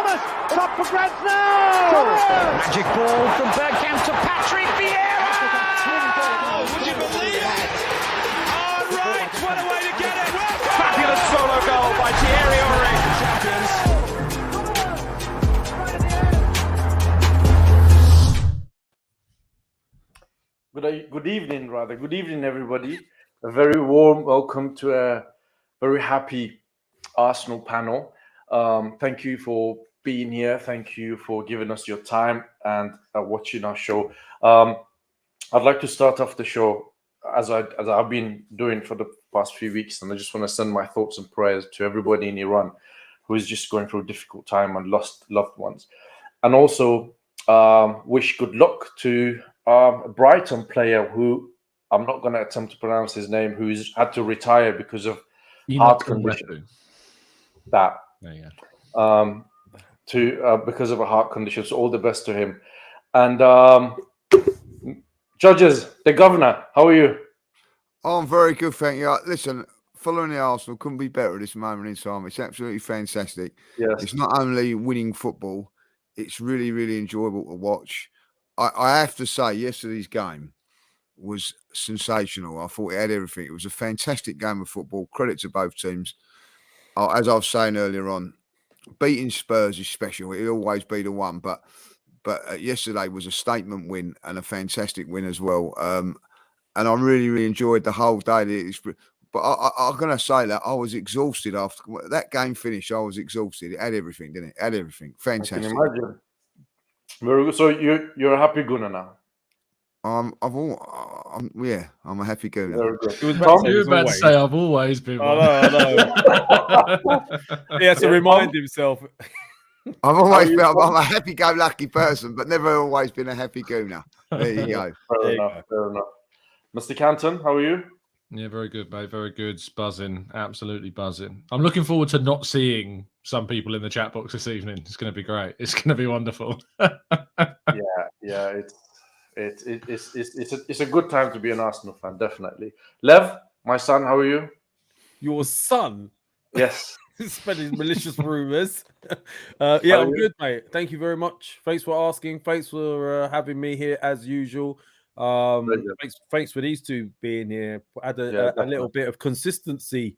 Thomas, it's up for grabs now. Magic ball from Bergkamp to Patrick Vieira. Oh, would you believe it? Oh, right, what a way to get it. Well, Fabulous solo goal by Thierry Henry. Good evening, everybody. A very warm welcome to a very happy Arsenal panel. Thank you for being here. Thank you for giving us your time and watching our show. I'd like to start off the show as I've been doing for the past few weeks, and I just want to send my thoughts and prayers to everybody in Iran who is just going through a difficult time and lost loved ones, and also wish good luck to a Brighton player who I'm not going to attempt to pronounce his name, who's had to retire because of heart condition. That there you go. Because of a heart condition. So all the best to him. And judges, the governor, how are you? Oh, I'm very good, thank you. Listen, following the Arsenal couldn't be better at this moment in time. It's absolutely fantastic. Yes. It's not only winning football, it's really, really enjoyable to watch. I have to say, yesterday's game was sensational. I thought it had everything. It was a fantastic game of football. Credit to both teams. As I was saying earlier on, beating Spurs is special. It'll always be the one, but yesterday was a statement win and a fantastic win as well. And I really, really enjoyed the whole day. But I'm going to say that I was exhausted after that game finished. I was exhausted. It had everything, didn't it? It had everything. Fantastic. I can imagine. Very good. So you're a happy gunner now. I'm a happy gooner. Very good. You were about to say I've always been. I know. He has to remind himself. I'm a happy-go-lucky person, but never always been a happy gooner. There you go. Fair enough. Mr. Canton, how are you? Yeah, very good, mate. Very good. It's buzzing. Absolutely buzzing. I'm looking forward to not seeing some people in the chat box this evening. It's going to be great. It's going to be wonderful. Yeah. It's a good time to be an Arsenal fan, definitely. Lev, my son, how are you? Your son? Yes. Spreading malicious rumours. I'm good, mate. Thank you very much. Thanks for asking. Thanks for having me here as usual. Thanks for these two being here. Add a little bit of consistency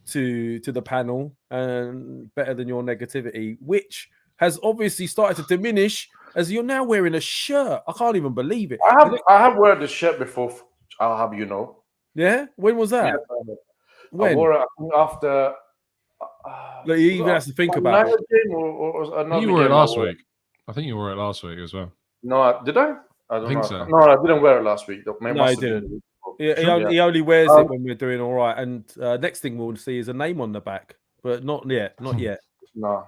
to the panel, and better than your negativity, which has obviously started to diminish as you're now wearing a shirt. I can't even believe it. I have worn this shirt before. I'll have you know. Yeah, when was that? Yeah, when? I wore it after. You even have to think about it. You wore it last week. I think you wore it last week as well. No, did I? I don't think know. So. No, I didn't wear it last week. No, I didn't. He only wears it when we're doing all right. And next thing we'll see is a name on the back, but not yet. Not yet. No.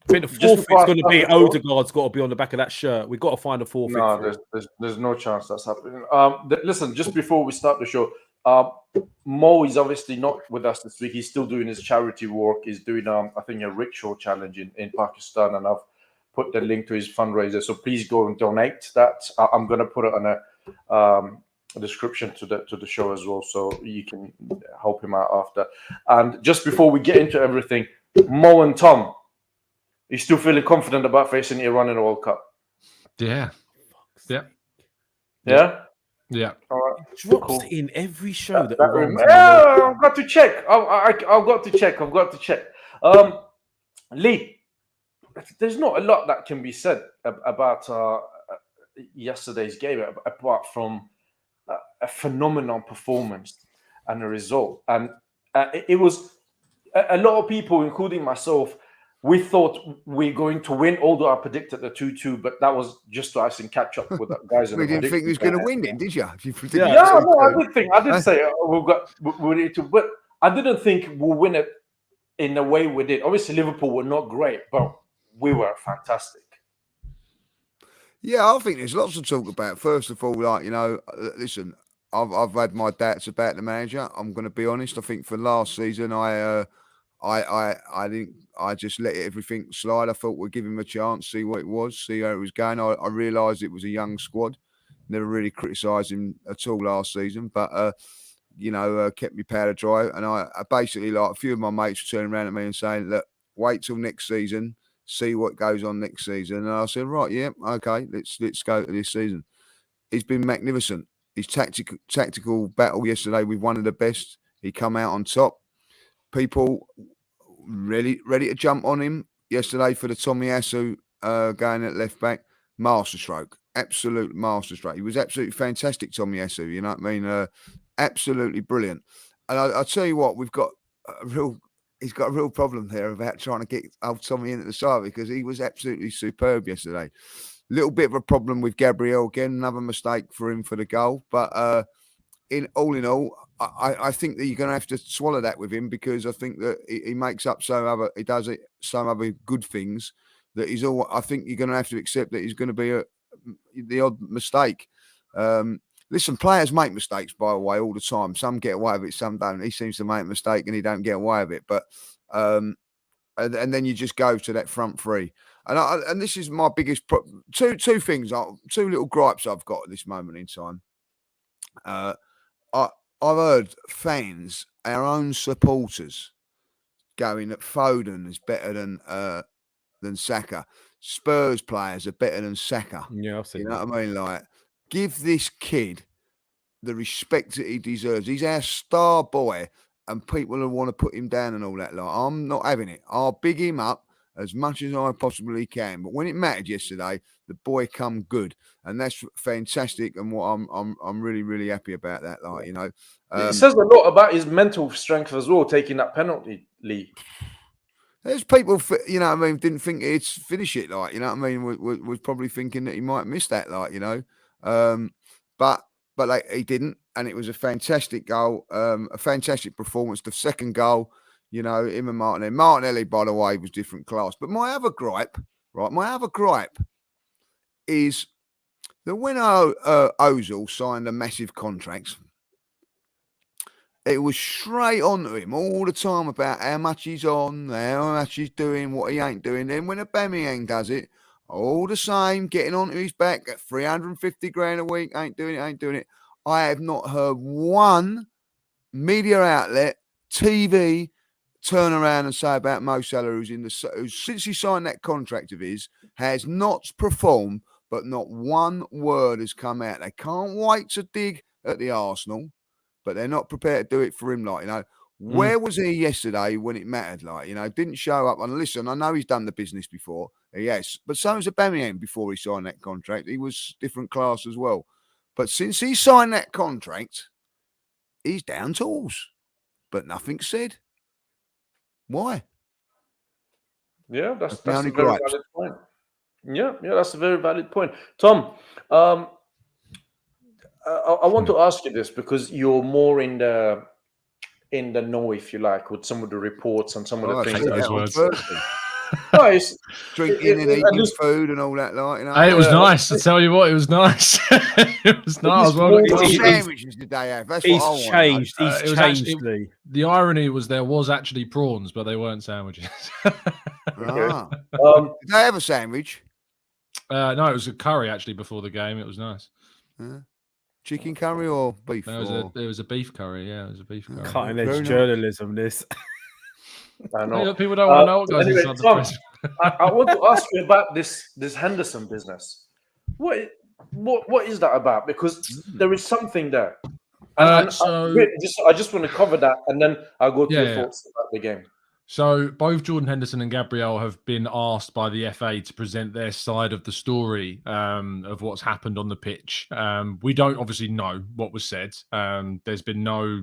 I think the fourth is going to be Odegaard's got to be on the back of that shirt. We've got to find a fourth. No, there's no chance that's happening. Listen, just before we start the show, Mo is obviously not with us this week. He's still doing his charity work. He's doing, I think, a rickshaw challenge in Pakistan, and I've put the link to his fundraiser. So please go and donate that. I'm going to put it on a description to the show as well, so you can help him out after. And just before we get into everything, Mo and Tom, you still feeling confident about facing Iran in the World Cup? Yeah. Yeah? Yeah. All right. Drops it in every show I've got to check. I've got to check. Lee, there's not a lot that can be said about yesterday's game apart from a phenomenal performance and a result. And it was a lot of people, including myself, we thought we're going to win, although I predicted the 2-2, but that was just to actually catch up with the guys. We didn't think he was going to win it, did you? I did say we need to, but I didn't think we'll win it in the way we did. Obviously, Liverpool were not great, but we were fantastic. Yeah, I think there's lots to talk about. First of all, listen, I've had my doubts about the manager. I'm going to be honest. I think for last season, I just let everything slide. I thought we'd give him a chance, see what it was, see how it was going. I realised it was a young squad. Never really criticised him at all last season, but kept me powder dry. And I basically, like, a few of my mates were turning around at me and saying, look, wait till next season, see what goes on next season. And I said, right, yeah, okay, let's go to this season. He's been magnificent. His tactical battle yesterday with one of the best. He come out on top. People ready to jump on him yesterday for the Tomiyasu going at left back. Masterstroke, absolute masterstroke. He was absolutely fantastic, Tomiyasu. You know what I mean? Absolutely brilliant. And I'll tell you what, he's got a real problem there about trying to get old Tommy into the side because he was absolutely superb yesterday. Little bit of a problem with Gabriel again, another mistake for him for the goal. But in all, I think that you're going to have to swallow that with him because I think that he makes up some other good things that I think you're going to have to accept that he's going to be the odd mistake. Listen, players make mistakes, by the way, all the time. Some get away with it, some don't. He seems to make a mistake and he don't get away with it. But and then you just go to that front three. And this is my biggest two things, two little gripes I've got at this moment in time. I've heard fans, our own supporters, going that Foden is better than Saka. Spurs players are better than Saka. Yeah, I've seen you know what I mean? Like, give this kid the respect that he deserves. He's our star boy, and people will want to put him down and all that. Like, I'm not having it. I'll big him up as much as I possibly can. But when it mattered yesterday, the boy come good, and that's fantastic. And what I'm really, really happy about that. Like, you know, it says a lot about his mental strength as well, taking that penalty, Lee. There's people, you know what I mean, didn't think he'd finish it, like, you know what I mean, was probably thinking that he might miss that, like, you know. But like, he didn't, and it was a fantastic goal, a fantastic performance. The second goal, you know, him and Martinelli. Martinelli, by the way, was different class. But my other gripe is that when Ozil signed a massive contract, it was straight on to him all the time about how much he's on, how much he's doing, what he ain't doing. Then when Aubameyang does it, all the same, getting onto his back at 350 grand a week, ain't doing it. I have not heard one media outlet, TV, turn around and say about Mo Salah, who since he signed that contract of his, has not performed, but not one word has come out. They can't wait to dig at the Arsenal, but they're not prepared to do it for him, like, you know. Where was he yesterday when it mattered, like, you know, didn't show up. And listen, I know he's done the business before, yes, but so was Aubameyang before he signed that contract. He was different class as well. But since he signed that contract, he's down tools, but nothing's said. Why? Yeah, that's a very valid point. Yeah, that's a very valid point. Tom, I want to ask you this because you're more in the know, if you like, with some of the reports and some of the things. Nice. Drinking and eating food and all that, like, you know. Hey, it was nice. I tell you what, it was nice. It was nice. What sandwiches did they have? That's what I want. He's changed. The irony was there was actually prawns, but they weren't sandwiches. Did they have a sandwich? No, it was a curry actually before the game. It was nice. Chicken curry or beef? It was a beef curry. Yeah, it was a beef curry. Cutting edge journalism, this. I know. People don't want to know what goes inside the press. I want to ask you about this Henderson business. What is that about? Because there is something there. I just want to cover that, and then I'll go to your thoughts about the game. So both Jordan Henderson and Gabriel have been asked by the FA to present their side of the story of what's happened on the pitch. We don't obviously know what was said. There's been no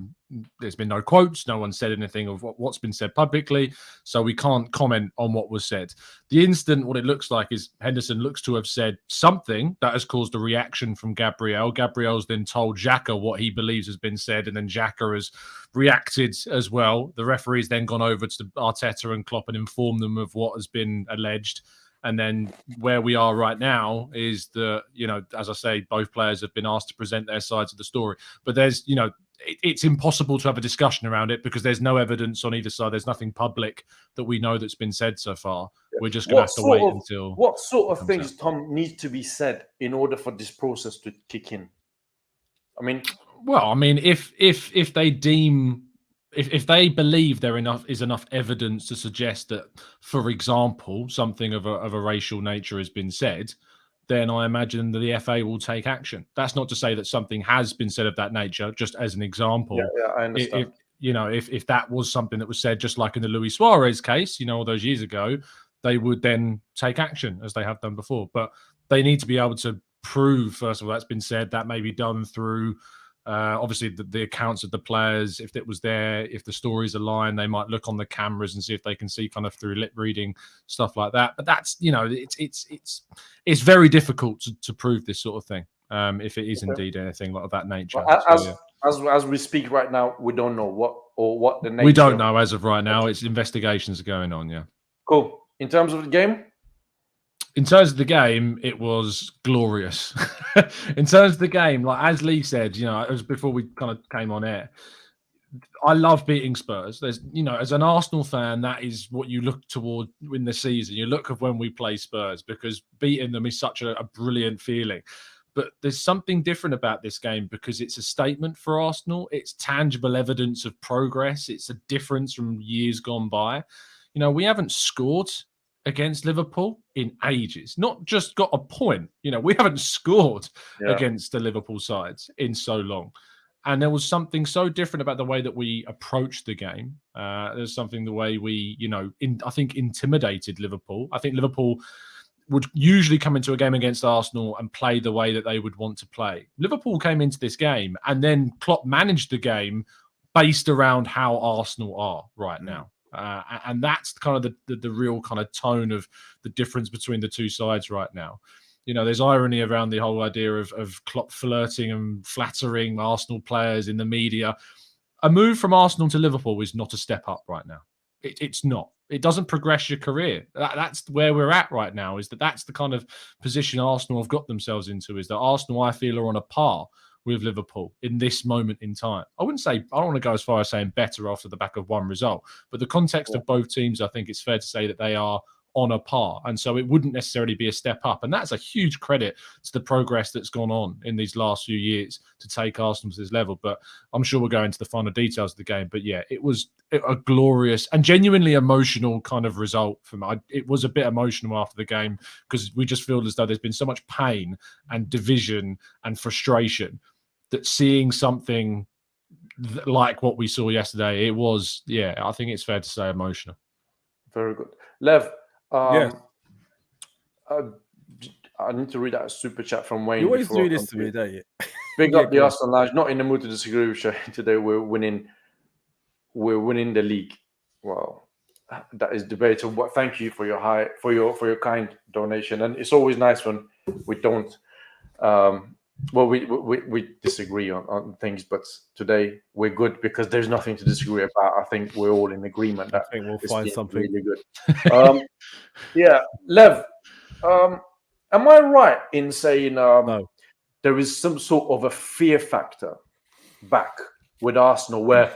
quotes. No one said anything of what's been said publicly. So we can't comment on what was said. The instant, what it looks like is Henderson looks to have said something that has caused a reaction from Gabriel. Gabriel's then told Xhaka what he believes has been said, and then Xhaka has reacted as well. The referee's then gone over to Arteta and Klopp and informed them of what has been alleged. And then where we are right now is that, you know, as I say, both players have been asked to present their sides of the story. But there's, you know, it's impossible to have a discussion around it because there's no evidence on either side. There's nothing public that we know that's been said so far. We're just going to have to wait until... What sort of things, Tom, need to be said in order for this process to kick in? I mean... Well, I mean, if they deem if they believe there is enough evidence to suggest that, for example, something of a racial nature has been said, then I imagine that the FA will take action. That's not to say that something has been said of that nature, just as an example. Yeah, I understand. If that was something that was said, just like in the Luis Suarez case, all those years ago, they would then take action as they have done before. But they need to be able to prove, first of all, that's been said. That may be done through obviously the accounts of the players. If it was there, if the stories align, they might look on the cameras and see if they can see kind of through lip reading, stuff like that. But that's it's very difficult to prove this sort of thing if it is indeed anything of that nature. Well, as we speak right now, we don't know what the nature. We don't know as of right now. It's investigations going on. Yeah. Cool. In terms of the game. In terms of the game, it was glorious. In terms of the game, like as Lee said, it was before we kind of came on air. I love beating Spurs. There's, as an Arsenal fan, that is what you look toward in the season. You look at when we play Spurs because beating them is such a brilliant feeling. But there's something different about this game because it's a statement for Arsenal. It's tangible evidence of progress. It's a difference from years gone by. We haven't scored against Liverpool in ages, not just got a point. We haven't scored against the Liverpool sides in so long. And there was something so different about the way that we approached the game. There's something the way we, I think intimidated Liverpool. I think Liverpool would usually come into a game against Arsenal and play the way that they would want to play. Liverpool came into this game and then Klopp managed the game based around how Arsenal are right now. And that's kind of the real kind of tone of the difference between the two sides right now. There's irony around the whole idea of Klopp flirting and flattering Arsenal players in the media. A move from Arsenal to Liverpool is not a step up right now. It's not. It doesn't progress your career. That's where we're at right now, is that's the kind of position Arsenal have got themselves into, is that Arsenal, I feel, are on a par with Liverpool in this moment in time. I don't want to go as far as saying better after the back of one result, but the context of both teams, I think it's fair to say that they are on a par. And so it wouldn't necessarily be a step up. And that's a huge credit to the progress that's gone on in these last few years to take Arsenal to this level. But I'm sure we'll go into the final details of the game. But yeah, it was a glorious and genuinely emotional kind of result for me. It was a bit emotional after the game because we just feel as though there's been so much pain and division and frustration that seeing something like what we saw yesterday, it was, I think it's fair to say emotional. Very good. Lev, yes. I need to read out a super chat from Wayne. You always do this to me, don't you? Big up the Arsenal Lounge. Not in the mood to disagree with you today. We're winning the league. Well, that is debatable. Thank you for your kind donation. And it's always nice when we don't we disagree on things, but today we're good because there's nothing to disagree about. I think we're all in agreement that I think we'll find something really good. Lev, am I right in saying no. There is some sort of a fear factor back with Arsenal where,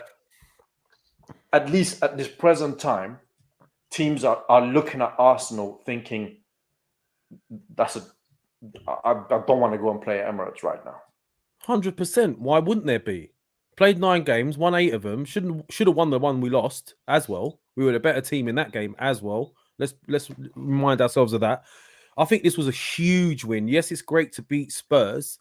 at least at this present time, teams are looking at Arsenal thinking I don't want to go and play at Emirates right now. 100%. Why wouldn't there be? Played 9 games, won 8 of them. Should have won the one we lost as well. We were a better team in that game as well. Let's remind ourselves of that. I think this was a huge win. Yes, it's great to beat Spurs,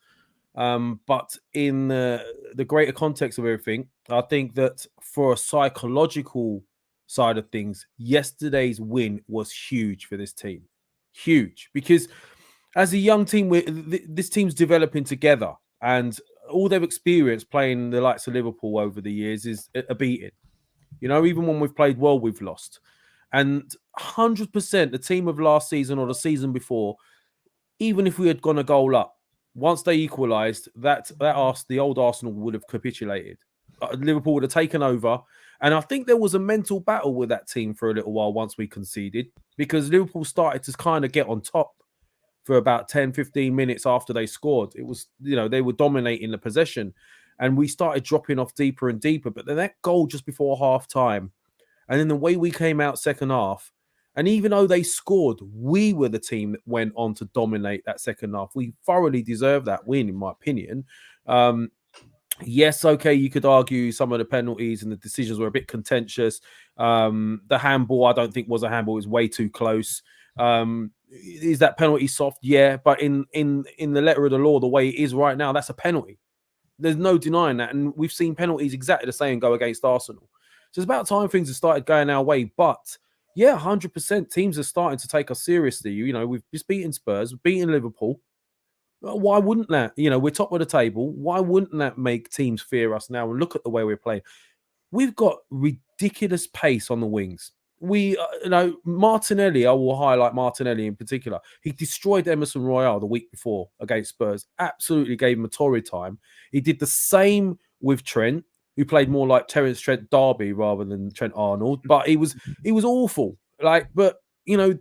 but in the greater context of everything, I think that for a psychological side of things, yesterday's win was huge for this team. Huge, because as a young team, this team's developing together, and all they've experienced playing the likes of Liverpool over the years is a beating. Even when we've played well, we've lost. And 100%, the team of last season or the season before, even if we had gone a goal up, once they equalised, the old Arsenal would have capitulated. Liverpool would have taken over. And I think there was a mental battle with that team for a little while once we conceded, because Liverpool started to kind of get on top for about 10, 15 minutes after they scored. It was, they were dominating the possession, and we started dropping off deeper and deeper. But then that goal just before half time, and then the way we came out second half, and even though they scored, we were the team that went on to dominate that second half. We thoroughly deserved that win, in my opinion. Yes, okay, you could argue some of the penalties and the decisions were a bit contentious. The handball, I don't think was a handball; it was way too close. Is that penalty soft? Yeah, but in the letter of the law, the way it is right now, that's a penalty. There's no denying that, and we've seen penalties exactly the same go against Arsenal. So it's about time things have started going our way. But yeah, 100% teams are starting to take us seriously. You know, we've just beaten Spurs, we've beaten Liverpool. Why wouldn't that? You know, we're top of the table. Why wouldn't that make teams fear us now? And look at the way we're playing. We've got ridiculous pace on the wings. Martinelli, I will highlight Martinelli in particular. He destroyed Emerson Royale the week before against Spurs. Absolutely gave him a torrid time. He did the same with Trent, who played more like Terence Trent D'Arby rather than Trent Arnold. But he was awful. But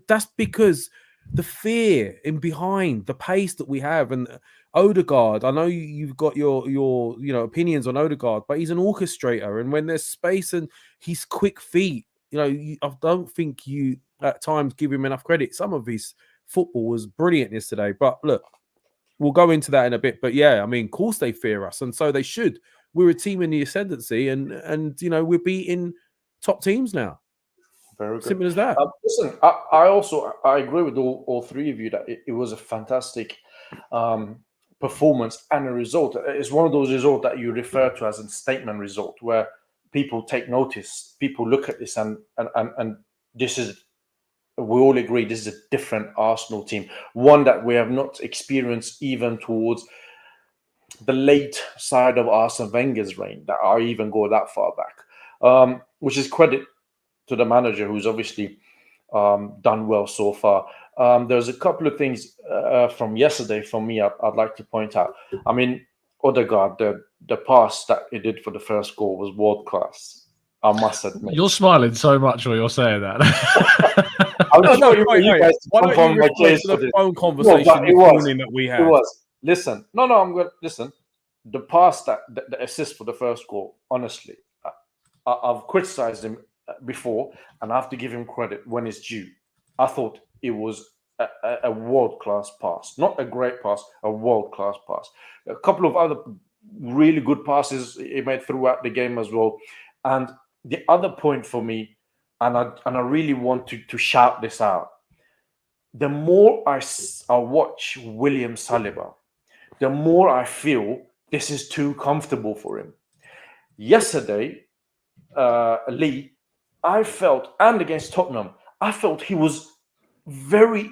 that's because the fear in behind the pace that we have. And Odegaard, I know you've got your opinions on Odegaard, but he's an orchestrator, and when there's space and he's quick feet, I don't think you at times give him enough credit. Some of his football was brilliant yesterday, but look, we'll go into that in a bit. But yeah, I mean, of course they fear us, and so they should. We're a team in the ascendancy, and we're beating top teams now. Very good. Simple as that. Listen, I agree with all three of you that it was a fantastic performance and a result. It's one of those results that you refer to as a statement result, where people take notice, people look at this, and this is, we all agree, this is a different Arsenal team, one that we have not experienced even towards the late side of Arsene Wenger's reign, that I even go that far back, which is credit to the manager, who's obviously done well so far. There's a couple of things from yesterday for me I'd like to point out. I mean, Odegaard, the pass that he did for the first goal was world class, I must admit. You're smiling so much while you're saying that. You guys come my case for the phone conversation that we had. It was. Listen, I'm going to listen. The pass, the assist for the first goal, honestly, I've criticized him before, and I have to give him credit when it's due. I thought it was a world-class pass, not a great pass, a world-class pass. A couple of other really good passes he made throughout the game as well. And the other point for me, and I really want to shout this out, the more I watch William Saliba, the more I feel this is too comfortable for him. Yesterday, Lee, I felt, and against Tottenham, I felt he was very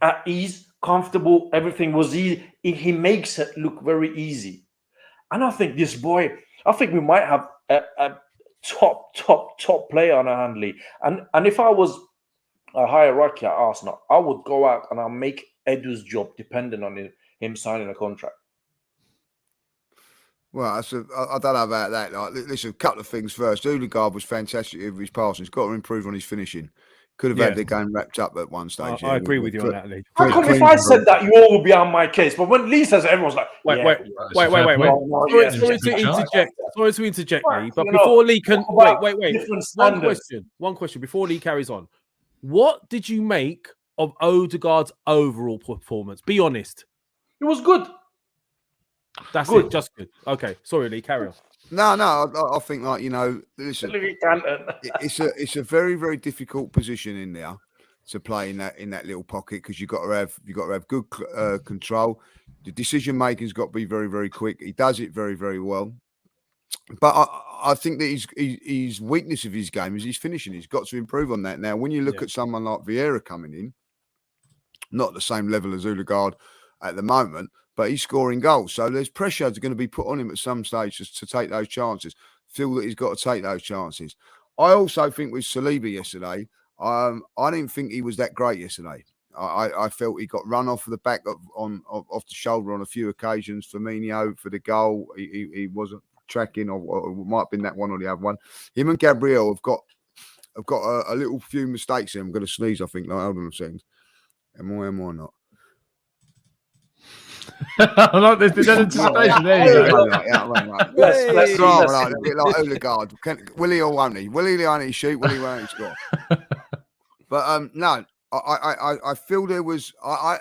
at ease, comfortable. Everything was easy. He makes it look very easy. And I think this boy, I think we might have a top player on our hand, Lee. And if I was a hierarchy at Arsenal, I would go out and I'll make Edu's job dependent on him signing a contract. Well, I don't know about that. Listen, a couple of things first. Odegaard was fantastic with his passing. He's got to improve on his finishing. Could have had the game wrapped up at one stage. I agree with you on that, Lee. How come if I said that, you all would be on my case? But when Lee says it, everyone's like, wait. Sorry to interject, Lee. But before Lee can... Wait. One question before Lee carries on. What did you make of Odegaard's overall performance? Be honest. It was good. That's good. Just good. Okay. Sorry, Lee. Carry on. No. I think listen, it's a very, very difficult position in there to play in that little pocket, because you've got to have good control. The decision making's got to be very, very quick. He does it very, very well. But I think that his weakness of his game is his finishing. He's got to improve on that. Now, when you look at someone like Vieira coming in, not the same level as Odegaard at the moment, but he's scoring goals. So there's pressure that's going to be put on him at some stage to take those chances, feel that he's got to take those chances. I also think with Saliba yesterday, I didn't think he was that great yesterday. I felt he got run off the back off the shoulder on a few occasions. Firmino for the goal, he wasn't tracking, or it might have been that one or the other one. Him and Gabriel have got a little few mistakes here. I'm going to sneeze, I think. Hold on a second. Am I not? I like this anticipation. There you go. Right. Let's start a bit like Odegaard. Will he or won't he? Will he only shoot? Will he won't he score? But no, I feel there was. I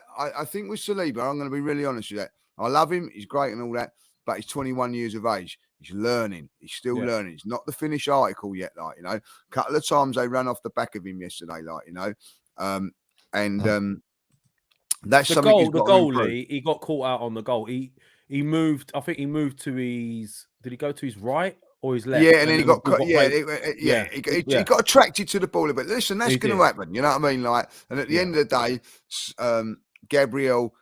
think with Saliba, I'm going to be really honest with that. I love him. He's great and all that. but he's 21 years of age. He's learning. He's still learning. It's not the finished article yet, like, you know. A couple of times they ran off the back of him yesterday, like, you know. That's the something goal. The goalie, he got caught out on the goal. He moved. I think he moved to his. Did he go to his right or his left? Yeah, and then he got cut. He got attracted to the ball a bit. Listen, that's going to happen. You know what I mean? Like, and at the end of the day, Gabriel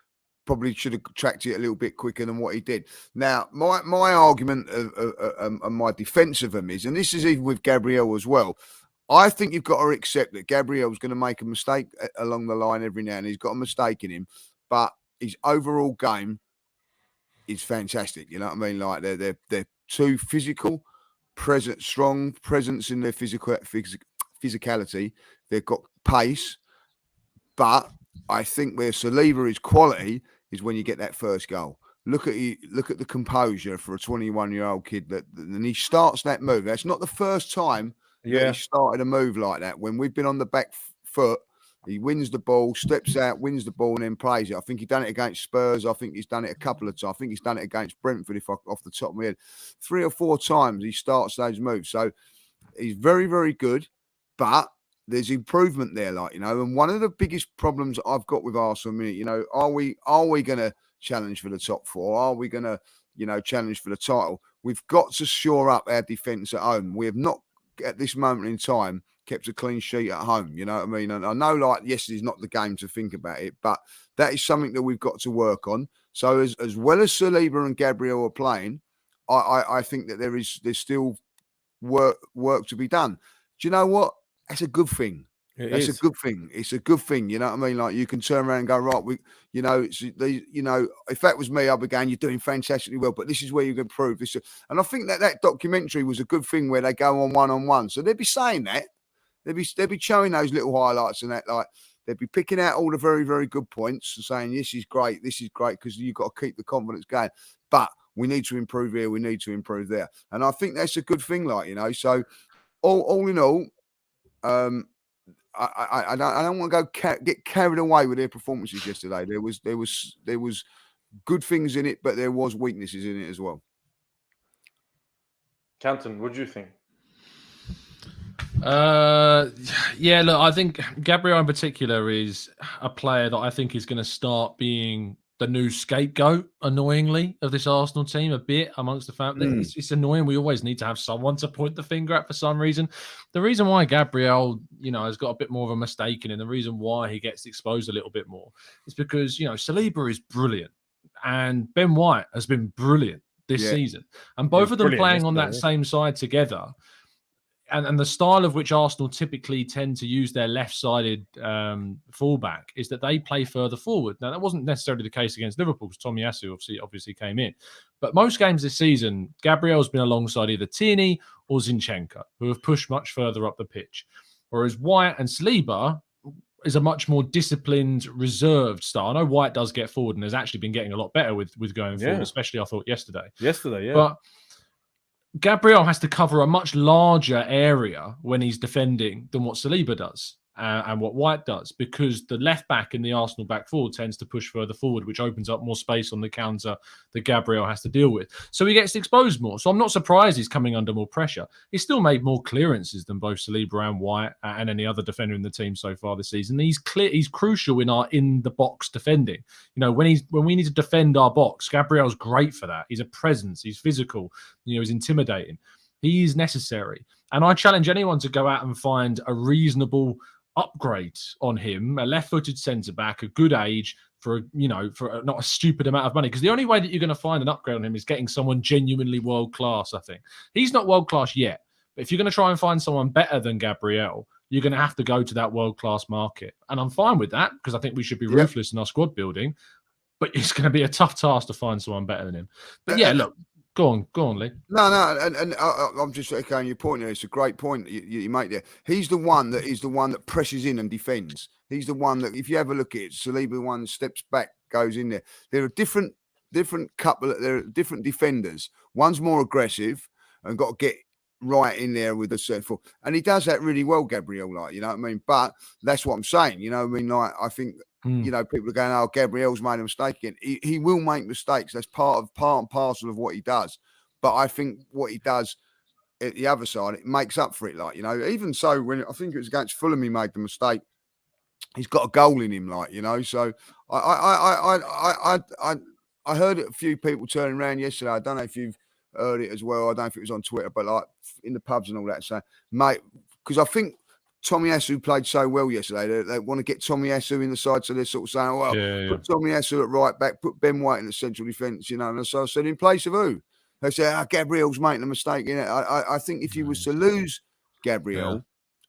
probably should have tracked it a little bit quicker than what he did. Now, my argument and my defence of him is, and this is even with Gabriel as well, I think you've got to accept that Gabriel's going to make a mistake along the line every now and then. He's got a mistake in him, but his overall game is fantastic. You know what I mean? Like, they're too physical, strong presence in their physicality. They've got pace, but I think where Saliba is quality is when you get that first goal. Look at the composure for a 21-year-old kid and he starts that move. That's not the first time that he started a move like that. When we've been on the back foot, he wins the ball, steps out, wins the ball, and then plays it. I think he's done it against Spurs. I think he's done it a couple of times. I think he's done it against Brentford, off the top of my head. 3 or 4 times he starts those moves. So he's very, very good, but there's improvement there, like, you know. And one of the biggest problems I've got with Arsenal, you know, are we going to challenge for the top 4? Are we going to, you know, challenge for the title? We've got to shore up our defence at home. We have not, at this moment in time, kept a clean sheet at home. You know what I mean? And I know, like, yesterday's not the game to think about it, but that is something that we've got to work on. So as well as Saliba and Gabriel are playing, I think that there's still work to be done. Do you know what? That's a good thing. That's a good thing. It's a good thing. You know what I mean? Like, you can turn around and go, right, you know, if that was me, I'd be going, you're doing fantastically well, but this is where you can prove this. And I think that documentary was a good thing where they go on one-on-one. So they'd be saying that. They'd be showing those little highlights and that, like, they'd be picking out all the very, very good points and saying, this is great, because you've got to keep the confidence going. But we need to improve here, we need to improve there. And I think that's a good thing, like, you know. So all in all, I don't want to get carried away with their performances yesterday. There was good things in it, but there was weaknesses in it as well. Canton, what do you think? Yeah, look, I think Gabriel in particular is a player that I think is going to start being the new scapegoat, annoyingly, of this Arsenal team a bit amongst the family. It's annoying. We always need to have someone to point the finger at for some reason. The reason why Gabriel, you know, has got a bit more of a mistake in, and the reason why he gets exposed a little bit more is because, you know, Saliba is brilliant and Ben White has been brilliant this season. And both of them playing on that same side together. And the style of which Arsenal typically tend to use their left-sided fullback is that they play further forward. Now, that wasn't necessarily the case against Liverpool because Tomiyasu obviously came in. But most games this season, Gabriel's been alongside either Tierney or Zinchenko, who have pushed much further up the pitch. Whereas White and Saliba is a much more disciplined, reserved style. I know White does get forward and has actually been getting a lot better with going forward, especially I thought yesterday. But Gabriel has to cover a much larger area when he's defending than what Saliba does and what White does, because the left back in the Arsenal back four tends to push further forward, which opens up more space on the counter that Gabriel has to deal with. So he gets exposed more. So I'm not surprised he's coming under more pressure. He's still made more clearances than both Saliba and White and any other defender in the team so far this season. He's crucial in our in the box defending. You know, when we need to defend our box, Gabriel's great for that. He's a presence. He's physical. You know, he's intimidating. He is necessary. And I challenge anyone to go out and find a reasonable upgrade on him, a left-footed centre-back, a good age for not a stupid amount of money. Because the only way that you're going to find an upgrade on him is getting someone genuinely world-class, I think. He's not world-class yet. But if you're going to try and find someone better than Gabriel, you're going to have to go to that world-class market. And I'm fine with that because I think we should be ruthless in our squad building. But it's going to be a tough task to find someone better than him. But yeah, look. Go on, Lee. No, and I'm just echoing your point there. It's a great point you make there. He's the one that presses in and defends. He's the one that, if you have a look at it, Saliba one steps back, goes in there. There are different defenders. One's more aggressive and got to get right in there with the central, and he does that really well, Gabriel. Like, you know what I mean. But that's what I'm saying. You know what I mean. Like, I think you know, people are going, "Oh, Gabriel's made a mistake again." He will make mistakes. That's part and parcel of what he does. But I think what he does at the other side, it makes up for it. Like, you know, even so, when I think it was against Fulham, he made the mistake. He's got a goal in him, like, you know. So I heard a few people turning around yesterday. I don't know if you've heard it as well. I don't know if it was on Twitter, but like in the pubs and all that. So, mate, because I think Tomiyasu played so well yesterday. They want to get Tomiyasu in the side, so they're sort of saying, "Well, put Tomiyasu at right back, put Ben White in the central defence," you know. And so I said, in place of who? They said, Gabriel's making a mistake in it. I think if you was to lose Gabriel,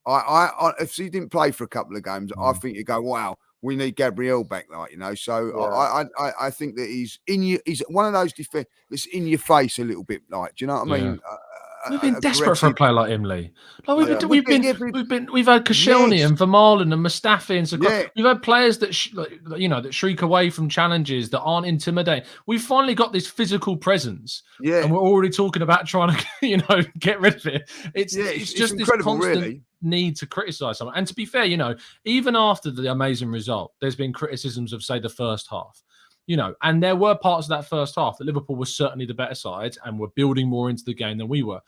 if he didn't play for a couple of games, I think you go, wow, we need Gabriel back, like, you know. So I think that he's one of those defense that's in your face a little bit, like, do you know what I mean? We've been desperate for a player like him, Lee. Like we've had Koscielny and Vermaelen and Mustafi and Sakura. We've had players that that shriek away from challenges, that aren't intimidating. We've finally got this physical presence, and we're already talking about trying to get rid of it. It's just this constant need to criticize someone. And to be fair, even after the amazing result, there's been criticisms of, say, the first half. And there were parts of that first half that Liverpool was certainly the better side and were building more into the game than we were.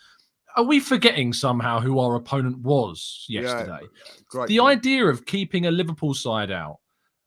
Are we forgetting somehow who our opponent was yesterday? The idea of keeping a Liverpool side out,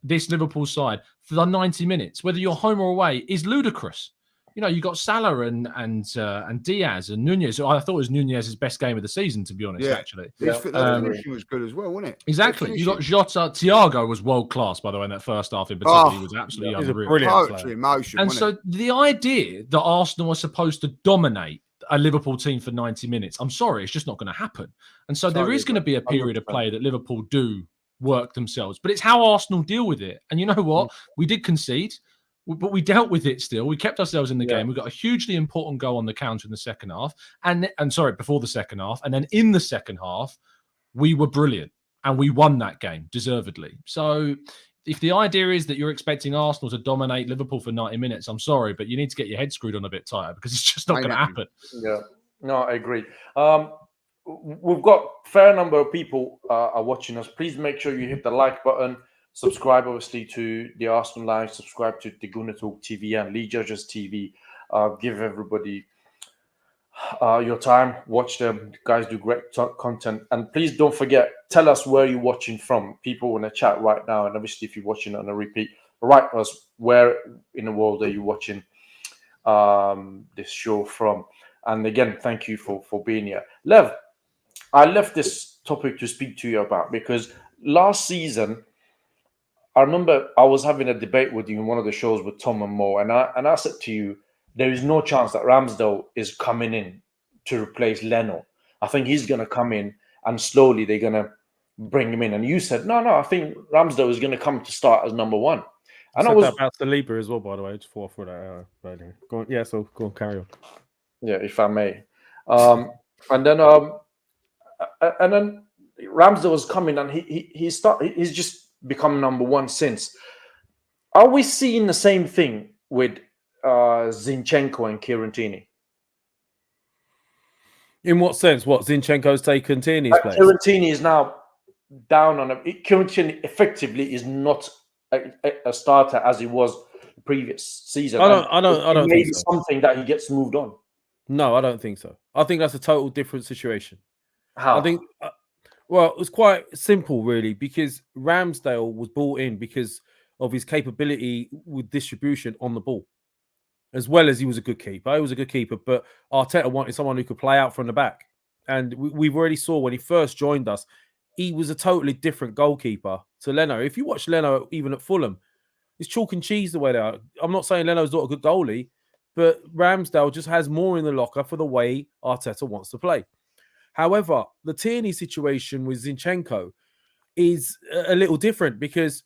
this Liverpool side, for the 90 minutes, whether you're home or away, is ludicrous. You got Salah and Diaz and Nunez. I thought it was Nunez's best game of the season, to be honest, actually. The finishing was good as well, wasn't it? Exactly. You got Jota. Thiago was world class, by the way, in that first half in particular. He was absolutely unreal. Brilliant emotion, and so the idea that Arsenal are supposed to dominate a Liverpool team for 90 minutes, I'm sorry, it's just not going to happen. And so there is going to be a period of play that Liverpool do work themselves. But it's how Arsenal deal with it. And you know what? We did concede, but we dealt with it still. We kept ourselves in the game. We got a hugely important goal on the counter in the second half. Before the second half. And then in the second half, we were brilliant. And we won that game deservedly. So if the idea is that you're expecting Arsenal to dominate Liverpool for 90 minutes, I'm sorry, but you need to get your head screwed on a bit tighter, because it's just not going to happen. Yeah, no, I agree. We've got a fair number of people are watching us. Please make sure you hit the like button. Subscribe, obviously, to the Arsenal Live. Subscribe to the Gunner Talk TV and Lee Judges TV. Give everybody your time. Watch them. Guys do great content. And please don't forget, tell us where you're watching from. People in the chat right now. And obviously, if you're watching on a repeat, write us where in the world are you watching this show from. And again, thank you for being here. Lev, I left this topic to speak to you about because last season, I remember I was having a debate with you in one of the shows with Tom and Mo, and I said to you, there is no chance that Ramsdale is coming in to replace Leno. I think he's going to come in and slowly they're going to bring him in. And you said, no, I think Ramsdale is going to come to start as number one. And I was about Saliba as well, by the way. Just for that. Go on. Yeah, so go on, carry on. Yeah, if I may. And then Ramsdale was coming, and he's just become number one since. Are we seeing the same thing with Zinchenko and Kieran Tierney? In what sense? What, Zinchenko's taken Tierney's place? Kieran Tierney is now down on Kieran Tierney effectively is not a starter as he was the previous season. I don't think so. Something that he gets moved on. No, I don't think so. I think that's a total different situation. How? I think, well, it was quite simple, really, because Ramsdale was brought in because of his capability with distribution on the ball, as well as he was a good keeper. He was a good keeper, but Arteta wanted someone who could play out from the back. And we've already saw when he first joined us, he was a totally different goalkeeper to Leno. If you watch Leno, even at Fulham, it's chalk and cheese the way they are. I'm not saying Leno's not a good goalie, but Ramsdale just has more in the locker for the way Arteta wants to play. However, the Tierney situation with Zinchenko is a little different because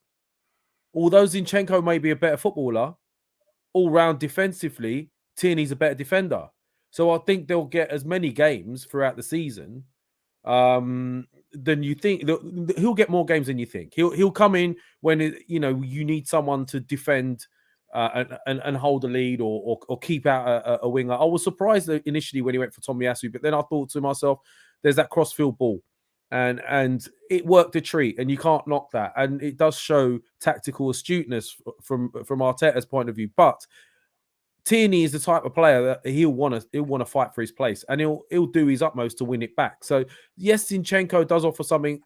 although Zinchenko may be a better footballer, all round defensively, Tierney's a better defender. So I think they'll get as many games throughout the season than you think. He'll get more games than you think. He'll come in when you need someone to defend and hold the lead or keep out a winger. I was surprised initially when he went for Tomiyasu, but then I thought to myself, there's that crossfield ball. and it worked a treat, and you can't knock that. And it does show tactical astuteness from Arteta's point of view. But Tierney is the type of player that he'll want to fight for his place, and he'll do his utmost to win it back. So yes, Zinchenko does offer something,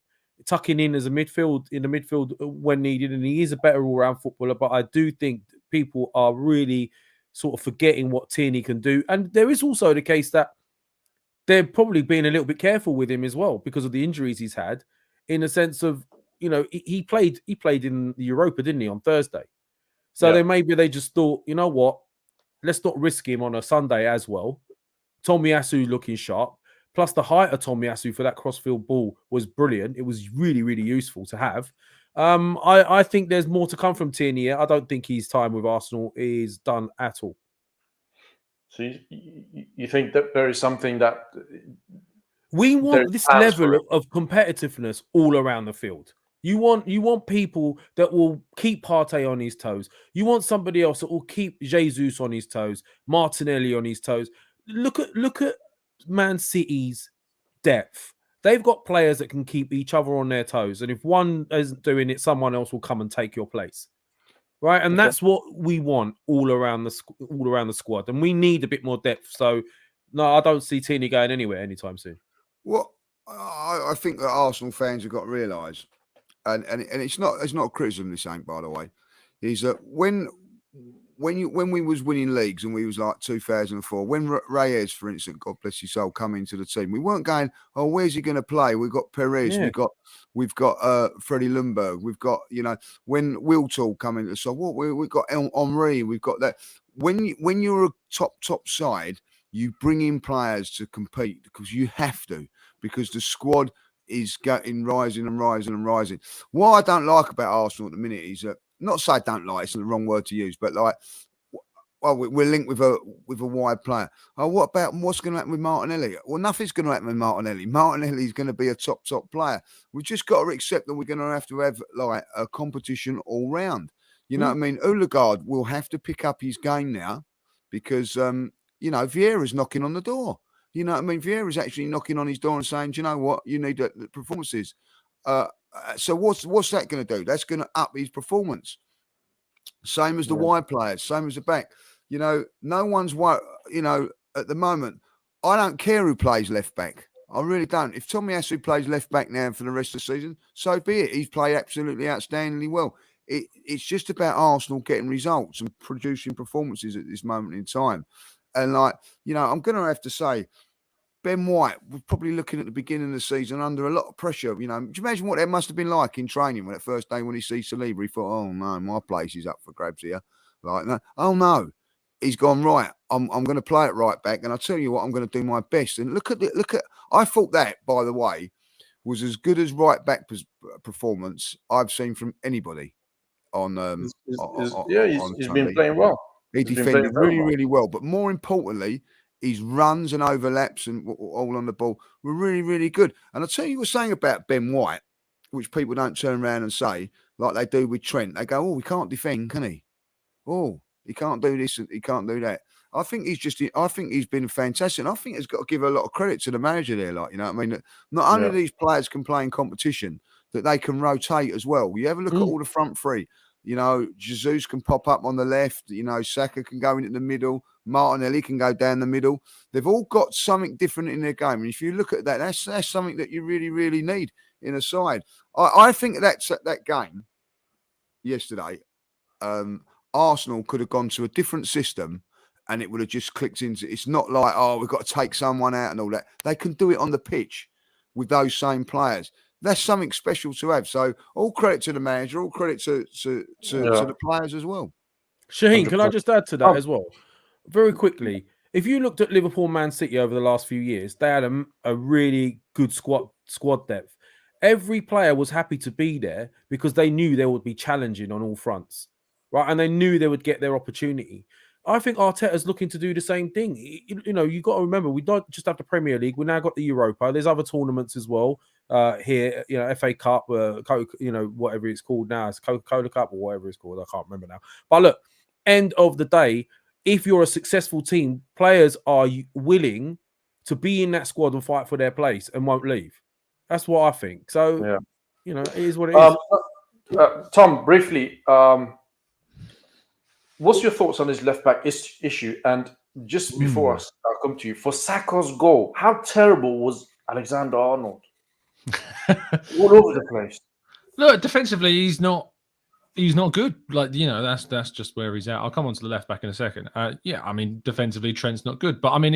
tucking in as a midfield in the midfield when needed, and he is a better all-round footballer. But I do think people are really sort of forgetting what Tierney can do, and there is also the case that they're probably being a little bit careful with him as well because of the injuries he's had. In the sense of, he played in the Europa, didn't he, on Thursday? So then maybe they just thought, you know what, let's not risk him on a Sunday as well. Tomiyasu looking sharp. Plus the height of Tomiyasu for that crossfield ball was brilliant. It was really, really useful to have. I think there's more to come from Tierney. I don't think his time with Arsenal is done at all. So you think that there is something that we want this level of competitiveness all around the field. You want people that will keep Partey on his toes. You want somebody else that will keep Jesus on his toes, Martinelli on his toes. Look at Man City's depth. They've got players that can keep each other on their toes, and if one isn't doing it, someone else will come and take your place. Right, and that's what we want all around the squad, and we need a bit more depth. So, no, I don't see Tierney going anywhere anytime soon. Well, I think that Arsenal fans have got to realise, and it's not a criticism, this ain't, by the way, is that when we was winning leagues and we was like 2004, when Reyes, for instance, God bless his soul, come into the team, we weren't going, oh, where's he going to play? We've got Perez, we've got Freddie Ljungberg, we've got, when Wiltord come into the side, we've got Henry, we've got that. When you're a top side, you bring in players to compete because you have to, because the squad is rising and rising and rising. What I don't like about Arsenal at the minute is that, not say I don't like, it's the wrong word to use, but like, well, we're linked with a wide player. Oh, what's going to happen with Martinelli? Well, nothing's going to happen with Martinelli. Martinelli's going to be a top player. We've just got to accept that we're going to have like a competition all round. You know what I mean? Odegaard will have to pick up his game now because, Vieira's knocking on the door. You know what I mean? Vieira's actually knocking on his door and saying, do you know what? You need the performances. So what's that going to do? That's going to up his performance. Same as the wide players, same as the back. No one's at the moment. I don't care who plays left back. I really don't. If Tomiyasu plays left back now for the rest of the season, so be it. He's played absolutely outstandingly well. It's just about Arsenal getting results and producing performances at this moment in time. And I'm going to have to say, Ben White, we're probably looking at the beginning of the season under a lot of pressure. Do you imagine what that must have been like in training when that first day when he sees Saliba? He thought, oh no, my place is up for grabs here. Oh no, he's gone right. I'm going to play it right back, and I tell you what, I'm going to do my best. And look at. I thought that, by the way, was as good as right back performance I've seen from anybody on. He's been playing well. He defended really, really well, but more importantly, his runs and overlaps and all on the ball were really, really good. And I'll tell you what's saying about Ben White, which people don't turn around and say, like they do with Trent. They go, oh, he can't defend, can he? Oh, he can't do this and he can't do that. I think he's been fantastic. And I think he's got to give a lot of credit to the manager there. That not only these players can play in competition, that they can rotate as well. You have a look at all the front three. Jesus can pop up on the left. Saka can go into the middle. Martinelli can go down the middle. They've all got something different in their game. And if you look at that, that's something that you really, really need in a side. I think that game yesterday, Arsenal could have gone to a different system and it would have just clicked into. It's not like, oh, we've got to take someone out and all that. They can do it on the pitch with those same players. That's something special to have. So all credit to the manager, all credit to the players as well. Shaheen, can I just add to that as well? Very quickly, if you looked at Liverpool, Man City over the last few years, they had a really good squad depth. Every player was happy to be there because they knew they would be challenging on all fronts, right? And they knew they would get their opportunity. I think Arteta's looking to do the same thing. You got to remember, we don't just have the Premier League. We now got the Europa. There's other tournaments as well here. FA Cup, whatever it's called now. It's Coca-Cola Cup or whatever it's called. I can't remember now. But look, end of the day, if you're a successful team, players are willing to be in that squad and fight for their place and won't leave. That's what I think. So, Yeah. you know, it is what it is. Tom, briefly, what's your thoughts on this left back issue? And just before I come to you, for Saka's goal, how terrible was Alexander Arnold? All over the place. Look, defensively, he's not good. Like, you know, that's just where he's at. I'll come on to the left back in a second. Yeah, I mean, defensively, Trent's not good. But I mean,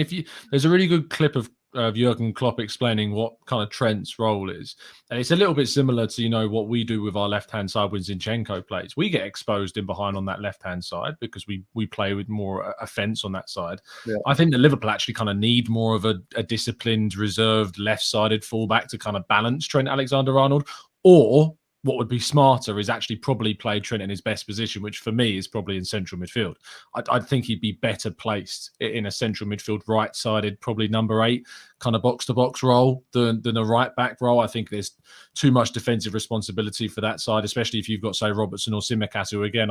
there's a really good clip of Jurgen Klopp explaining what kind of Trent's role is, and it's a little bit similar to, you know, what we do with our left hand side when Zinchenko plays. We get exposed in behind on that left hand side because we play with more offense on that side. Yeah. I think that Liverpool actually kind of need more of a disciplined, reserved, left-sided fullback to kind of balance Trent Alexander-Arnold, or what would be smarter is actually probably play Trent in his best position, which for me is probably in central midfield. I think he'd be better placed in a central midfield, right-sided, probably number 8, kind of box-to-box role than a right-back role. I think there's too much defensive responsibility for that side, especially if you've got, say, Robertson or Tsimikas, who, again,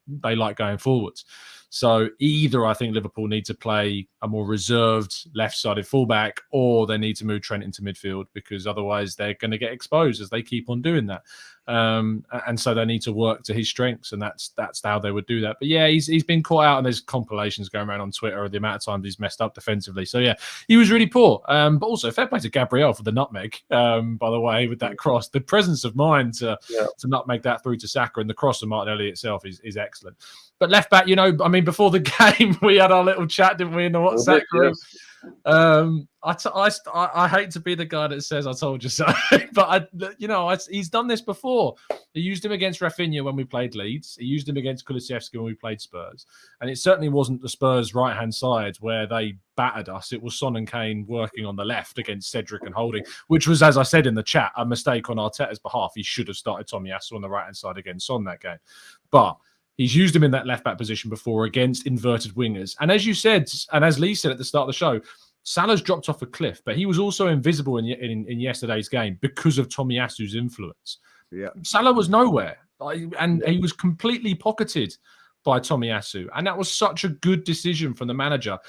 they like going forwards. So either I think Liverpool need to play a more reserved left-sided fullback, or they need to move Trent into midfield, because otherwise they're going to get exposed as they keep on doing that. And so they need to work to his strengths, and that's how they would do that. But yeah, he's been caught out, and there's compilations going around on Twitter of the amount of times he's messed up defensively. So yeah, he was really poor. But also fair play to Gabriel for the nutmeg. By the way, with that cross, the presence of mind to nutmeg that through to Saka, and the cross of Martinelli itself is excellent. But left back, you know, I mean, before the game, we had our little chat, didn't we, in the WhatsApp group? I hate to be the guy that says I told you so, but he's done this before. He used him against Rafinha when we played Leeds. He used him against Kulusevski when we played Spurs. And it certainly wasn't the Spurs right-hand side where they battered us. It was Son and Kane working on the left against Cedric and Holding, which was, as I said in the chat, a mistake on Arteta's behalf. He should have started Tomiyasu on the right-hand side against Son that game. But he's used him in that left-back position before against inverted wingers. And as you said, and as Lee said at the start of the show, Salah's dropped off a cliff, but he was also invisible in yesterday's game because of Tomiyasu's influence. Yeah, Salah was nowhere, and he was completely pocketed by Tomiyasu, and that was such a good decision from the manager.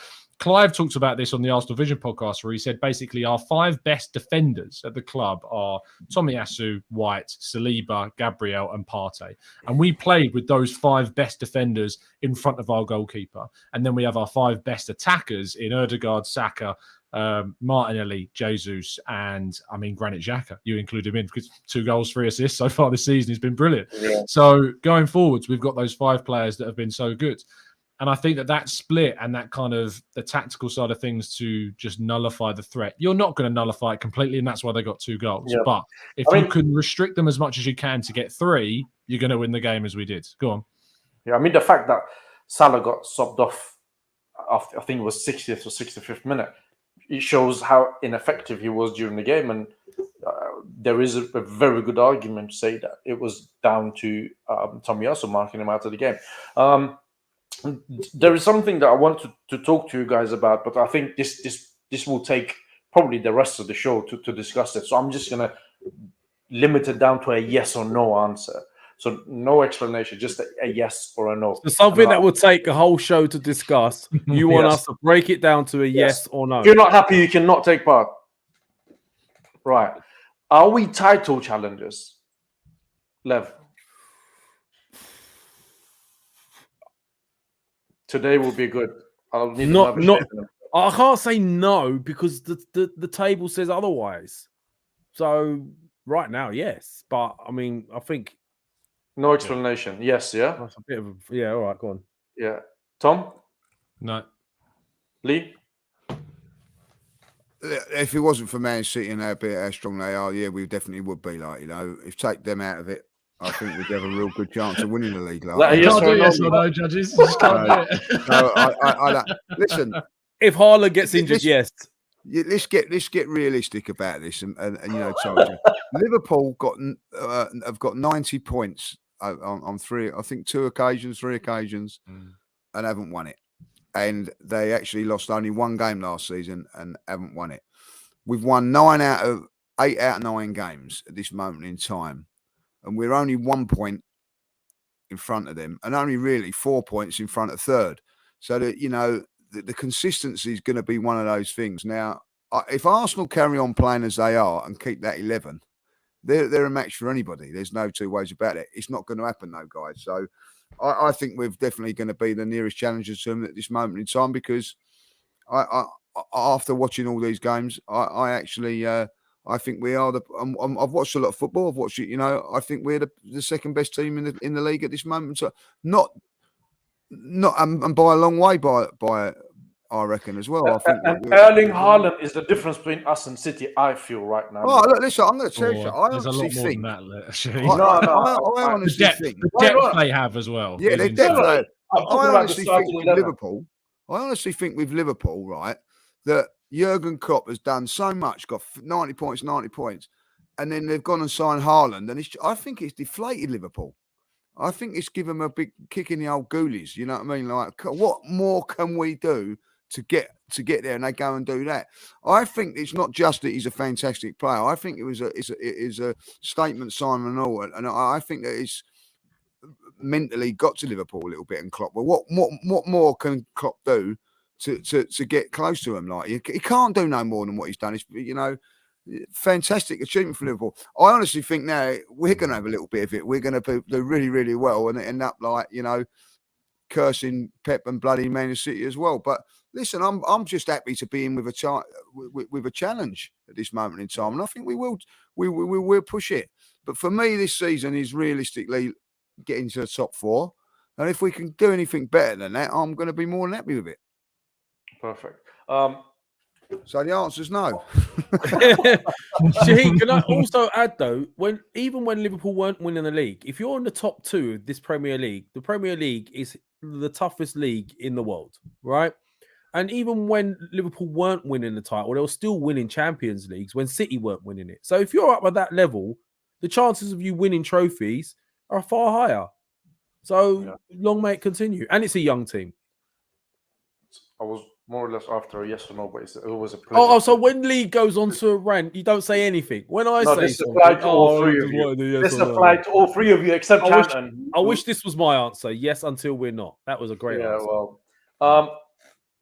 Clive talked about this on the Arsenal Vision podcast, where he said basically our 5 best defenders at the club are Tomiyasu, White, Saliba, Gabriel, and Partey. And we played with those 5 best defenders in front of our goalkeeper. And then we have our 5 best attackers in Ødegaard, Saka, Martinelli, Jesus, and I mean Granit Xhaka. You include him in because 2 goals, 3 assists so far this season. He's been brilliant. Yeah. So going forwards, we've got those 5 players that have been so good. And I think that split and that kind of the tactical side of things to just nullify the threat. You're not going to nullify it completely, and that's why they got 2 goals. Yeah. But if you can restrict them as much as you can to get 3, you're going to win the game as we did. Go on. Yeah, I mean, the fact that Salah got subbed off after, I think it was 60th or 65th minute, it shows how ineffective he was during the game. And there is a very good argument to say that it was down to Tomiyasu marking him out of the game. There is something that I want to talk to you guys about, but I think this will take probably the rest of the show to discuss it. So I'm just going to limit it down to a yes or no answer. So no explanation, just a yes or a no. So something that will take a whole show to discuss. You want us to break it down to a yes or no. If you're not happy, you cannot take part. Right. Are we title challengers? Lev. Today will be good. I'll need not. I can't say no because the table says otherwise. So right now, yes, but I mean, I think no explanation. Yes, yeah. That's a bit of all right, go on. Yeah, Tom. No. Lee. If it wasn't for Man City and how strong they are, yeah, we definitely would be like, you know, if take them out of it, I think we'd have a real good chance of winning the league. Like yes or no, judges. Listen, if Haaland gets injured, yes. Let's get realistic about this, and you know, told you, Liverpool have got 90 points on 3 occasions, and haven't won it. And they actually lost only 1 game last season and haven't won it. We've won 8 out of 9 games at this moment in time. And we're only 1 point in front of them and only really 4 points in front of third. So that, you know, the consistency is going to be one of those things. Now, if Arsenal carry on playing as they are and keep that 11, they're a match for anybody. There's no two ways about it. It's not going to happen, though, guys. So I think we're definitely going to be the nearest challengers to them at this moment in time, because I after watching all these games, I actually I think we are I've watched a lot of football. I've watched it. I think we're the second best team in the league at this moment. So not and by a long way by I reckon as well. I think Erling Haaland is the difference between us and City, I feel, right now. Oh, look, listen, I'm going to tell you, I honestly think. I honestly think the depth they have as well. Yeah, they're depth. I honestly think with Liverpool, right, that Jurgen Klopp has done so much, got 90 points, and then they've gone and signed Haaland, and I think it's deflated Liverpool. I think it's given them a big kick in the old ghoulies. You know what I mean? Like, what more can we do to get there? And they go and do that. I think it's not just that he's a fantastic player. I think it's a statement sign and all, and I think that it's mentally got to Liverpool a little bit. And Klopp, well, what more can Klopp do to get close to him? Like, he can't do no more than what he's done. It's, fantastic achievement for Liverpool. I honestly think now we're going to have a little bit of it. We're going to do really, really well and end up like, cursing Pep and bloody Man City as well. But listen, I'm just happy to be in with a challenge at this moment in time, and I think we will push it. But for me, this season is realistically getting to the top 4, and if we can do anything better than that, I'm going to be more than happy with it. Perfect. So the answer is no. Shaheen, can I also add though, even when Liverpool weren't winning the league, if you're in the top 2 of this Premier League, the Premier League is the toughest league in the world, right? And even when Liverpool weren't winning the title, they were still winning Champions Leagues when City weren't winning it. So if you're up at that level, the chances of you winning trophies are far higher. So long may it continue. And it's a young team. I was more or less after a yes or no, but it was a pleasure. Oh, so when Lee goes on to a rant, you don't say anything. When I say this applies to all three of you. This applied to all 3 of you except Chanton. I wish this was my answer. Yes, until we're not. That was a great answer. Well,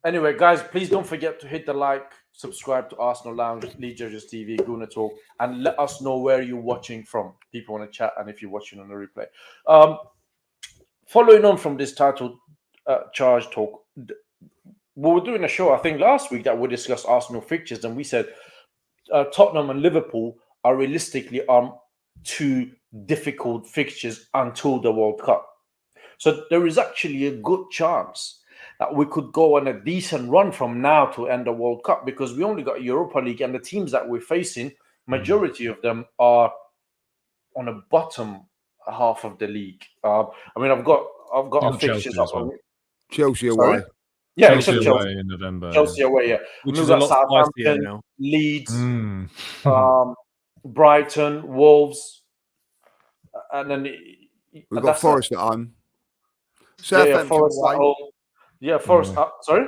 anyway, guys, please don't forget to hit the like, subscribe to Arsenal Lounge, Lead Judges TV, Guna Talk, and let us know where you're watching from. People want to chat, and if you're watching on the replay. Following on from this title charge talk, we were doing a show, I think, last week that we discussed Arsenal fixtures, and we said Tottenham and Liverpool are realistically 2 difficult fixtures until the World Cup. So there is actually a good chance that we could go on a decent run from now to end the World Cup, because we only got Europa League, and the teams that we're facing, majority of them are on the bottom half of the league. I mean, I've got a fixtures up on Chelsea away. Yeah, Chelsea away in November. Chelsea away, yeah. Which is a lot Southampton, now. Leeds, Brighton, Wolves, and then we've got Forest at home. Southampton Forest at home. Yeah, Forest. Sorry,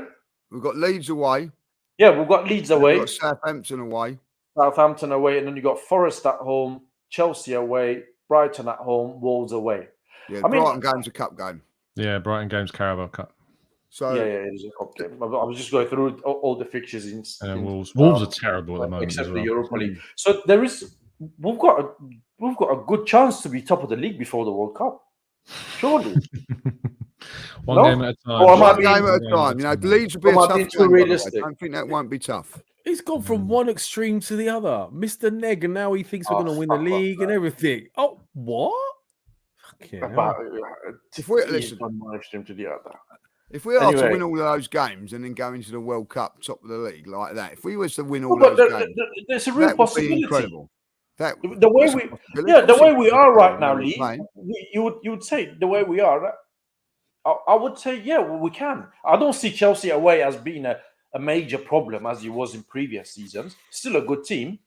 we've got Leeds away. Yeah, we've got Leeds away. We've got Southampton away. Southampton away, and then you got Forest at home, Chelsea away, Brighton at home, Wolves away. Yeah, Brighton game's a cup game. Yeah, Brighton game's Carabao Cup. So yeah, it is a cup game. I was just going through all the fixtures in Wolves. Wolves are terrible at the moment, except as well. the Europa League. So we've got a good chance to be top of the league before the World Cup. Surely. One game at a time. One game at a time. Leeds will be a tough game. Realistic. I don't think that won't be tough. He's gone from one extreme to the other. Mr. Neg, and now he thinks we're going to win the league and everything. Oh, what? If we listen, to the other. If we are to win all of those games and then go into the World Cup top of the league like that, if we was to win all those games, there's a real possibility. Incredible. The way we are right now, Lee, you would say the way we are. I would say, we can. I don't see Chelsea away as being a major problem as it was in previous seasons. Still a good team,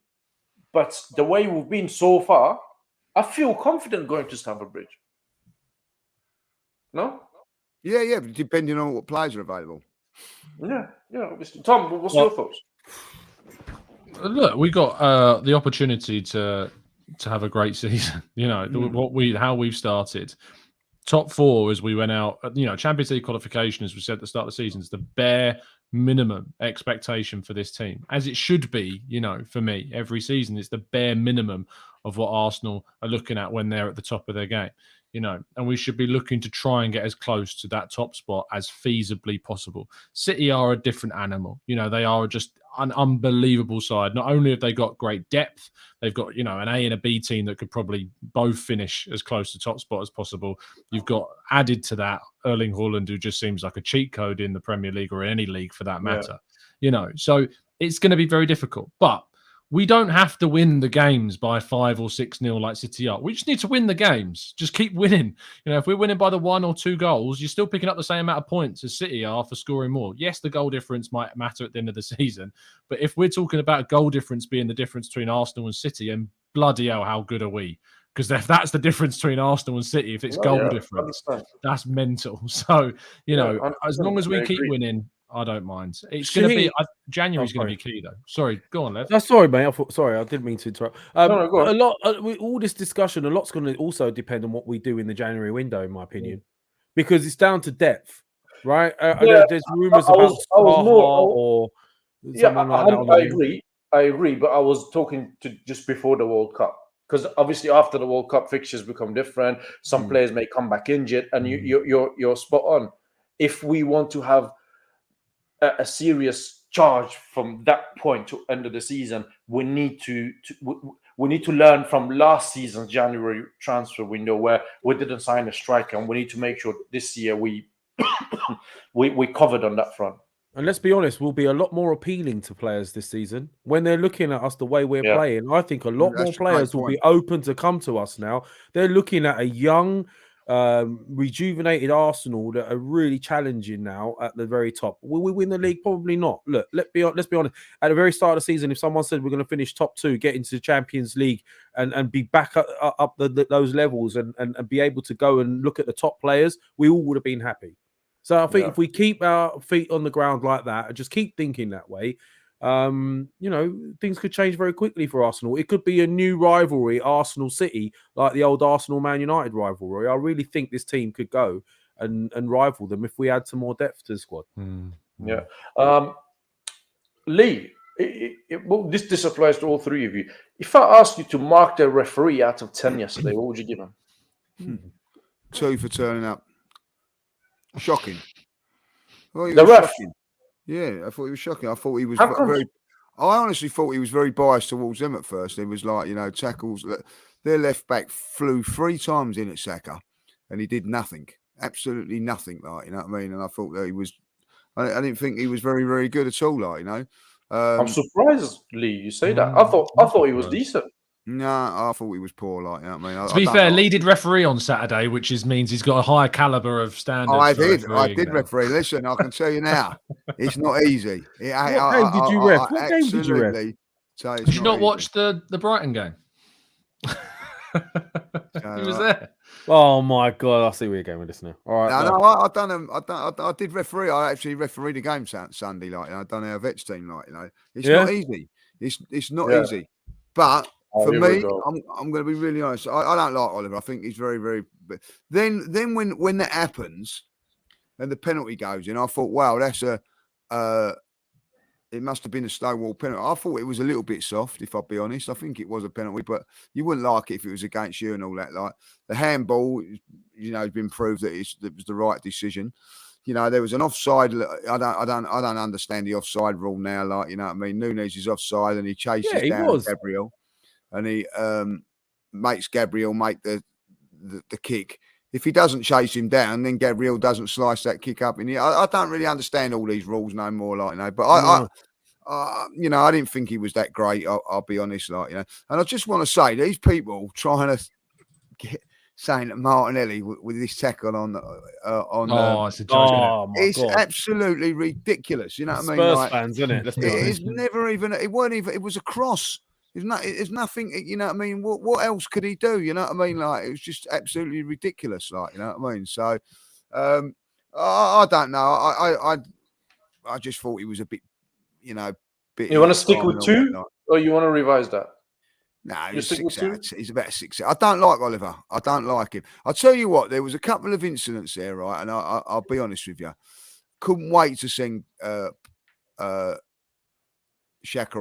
but the way we've been so far, I feel confident going to Stamford Bridge. No? Yeah, depending on what players are available. Yeah, obviously. Tom, what's your thoughts? Look, we got the opportunity to have a great season. How we've started. Top 4 as we went out. Champions League qualification, as we said at the start of the season, is the bare minimum expectation for this team, as it should be. For me, every season it's the bare minimum of what Arsenal are looking at when they're at the top of their game. And we should be looking to try and get as close to that top spot as feasibly possible. City are a different animal. They are just an unbelievable side. Not only have they got great depth, they've got, an A and a B team that could probably both finish as close to top spot as possible. You've got added to that Erling Haaland, who just seems like a cheat code in the Premier League or any league for that matter. So it's going to be very difficult. But we don't have to win the games by 5 or 6-0 like City are. We just need to win the games. Just keep winning. If we're winning by the 1 or 2 goals, you're still picking up the same amount of points as City are for scoring more. Yes, the goal difference might matter at the end of the season, but if we're talking about goal difference being the difference between Arsenal and City, and bloody hell, how good are we? Because if that's the difference between Arsenal and City, if it's goal difference, that's mental. So, as long as we keep winning, I don't mind. It's going to be January's going to be key, though. Sorry, go on, Lev. No, sorry, mate. I didn't mean to interrupt. No, go on. With all this discussion, a lot's going to also depend on what we do in the January window, in my opinion, because it's down to depth, right? There's rumors about or someone like that. I agree, but I was talking to just before the World Cup. Because obviously after the World Cup, fixtures become different. Some players may come back injured, and you're spot on. If we want to have a serious charge from that point to end of the season, we need to learn from last season's January transfer window where we didn't sign a striker, and we need to make sure this year we covered on that front. And let's be honest, we'll be a lot more appealing to players this season when they're looking at us the way we're playing. I think a lot more players will be open to come to us now. They're looking at a young, rejuvenated Arsenal that are really challenging now at the very top. Will we win the league? Probably not. Look, let's be honest. At the very start of the season, if someone said we're going to finish top 2, get into the Champions League and be back up those levels and be able to go and look at the top players, we all would have been happy. So I think if we keep our feet on the ground like that and just keep thinking that way, things could change very quickly for Arsenal. It could be a new rivalry, Arsenal City, like the old Arsenal Man United rivalry. I really think this team could go and rival them if we add some more depth to the squad. Yeah. Lee, this applies to all three of you. If I asked you to mark the referee out of 10 yesterday, what would you give him? 2 for turning up. Shocking. The ref. Shocking. Yeah, I thought he was shocking. I thought he was I honestly thought he was very biased towards them at first. It was like, tackles. Their left back flew 3 times in at Saka, and he did nothing. Absolutely nothing. Like, you know what I mean? And I thought that he was. I didn't think he was very, very good at all. Like, I'm surprised, Lee, you say that. I thought he was decent. No, I thought he was poor. Like, you know what I mean? To be fair, Lee did referee on Saturday, which means he's got a higher caliber of standards. I did referee. Listen, I can tell you now, it's not easy. What game did you ref? What game did you ref? Did you not watch the Brighton game? He was there. Oh my God! I see where you're going with this now. All right. I did referee. I actually refereed the game Sunday. Like, I done our vets team. Like, it's not easy. It's not easy. But for me, I'm going to be really honest. I don't like Oliver. I think he's very, very. But then when that happens, and the penalty goes in, I thought, wow, that's it must have been a Stonewall penalty. I thought it was a little bit soft, if I'll be honest. I think it was a penalty, but you wouldn't like it if it was against you and all that. Like the handball, has been proved that it was the right decision. There was an offside. I don't understand the offside rule now. Like, you know what I mean? Núñez is offside and he chases down Gabriel, and he makes Gabriel make the kick. If he doesn't chase him down, then Gabriel doesn't slice that kick up. And I don't really understand all these rules no more, like, but I didn't think he was that great. I'll be honest, like, and I just want to say, these people trying to saying that Martinelli with this tackle it's absolutely ridiculous. You know what I mean? Spurs fans, isn't it? It's never even. It weren't even. It was a cross. It's nothing, you know what I mean? What else could he do? You know what I mean? Like, it was just absolutely ridiculous, like, you know what I mean? So, I don't know. I just thought he was a bit, You want to stick with 2, or you want to revise that? No, he's 6 out. He's about 6 out. I don't like Oliver. I don't like him. I'll tell you what, there was a couple of incidents there, right? And I'll be honest with you. Couldn't wait to send Xhaka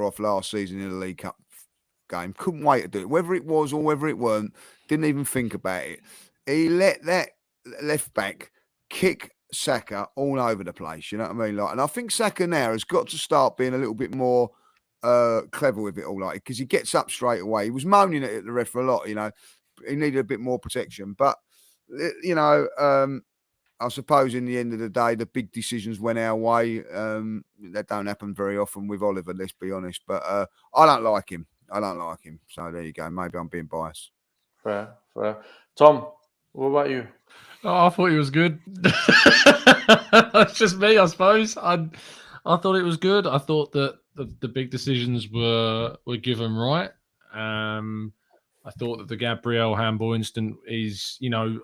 off last season in the League Cup game. Couldn't wait to do it. Whether it was or whether it weren't, didn't even think about it. He let that left back kick Saka all over the place. You know what I mean? Like, and I think Saka now has got to start being a little bit more clever with it all, like, because he gets up straight away. He was moaning at the ref for a lot. You know, he needed a bit more protection, but you know. I suppose in the end of the day, the big decisions went our way. That don't happen very often with Oliver, let's be honest. But I don't like him. So there you go. Maybe I'm being biased. Fair. Tom, what about you? Oh, I thought he was good. That's just me, I suppose. I thought it was good. I thought that the big decisions were given right. I thought that the Gabriel handball instant is, you know,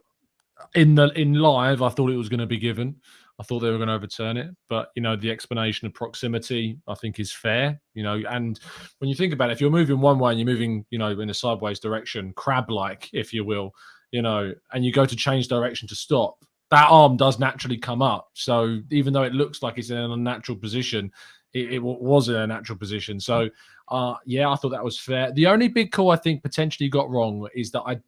in live, I thought it was going to be given. I thought they were going to overturn it, but you know, the explanation of proximity, I think, is fair. You know, and when you think about it, if you're moving one way and you're moving, you know, in a sideways direction, crab-like, if you will, you know, and you go to change direction to stop, that arm does naturally come up. So even though it looks like it's in an unnatural position, it was in a natural position. So yeah, I thought that was fair. The only big call I think potentially got wrong is that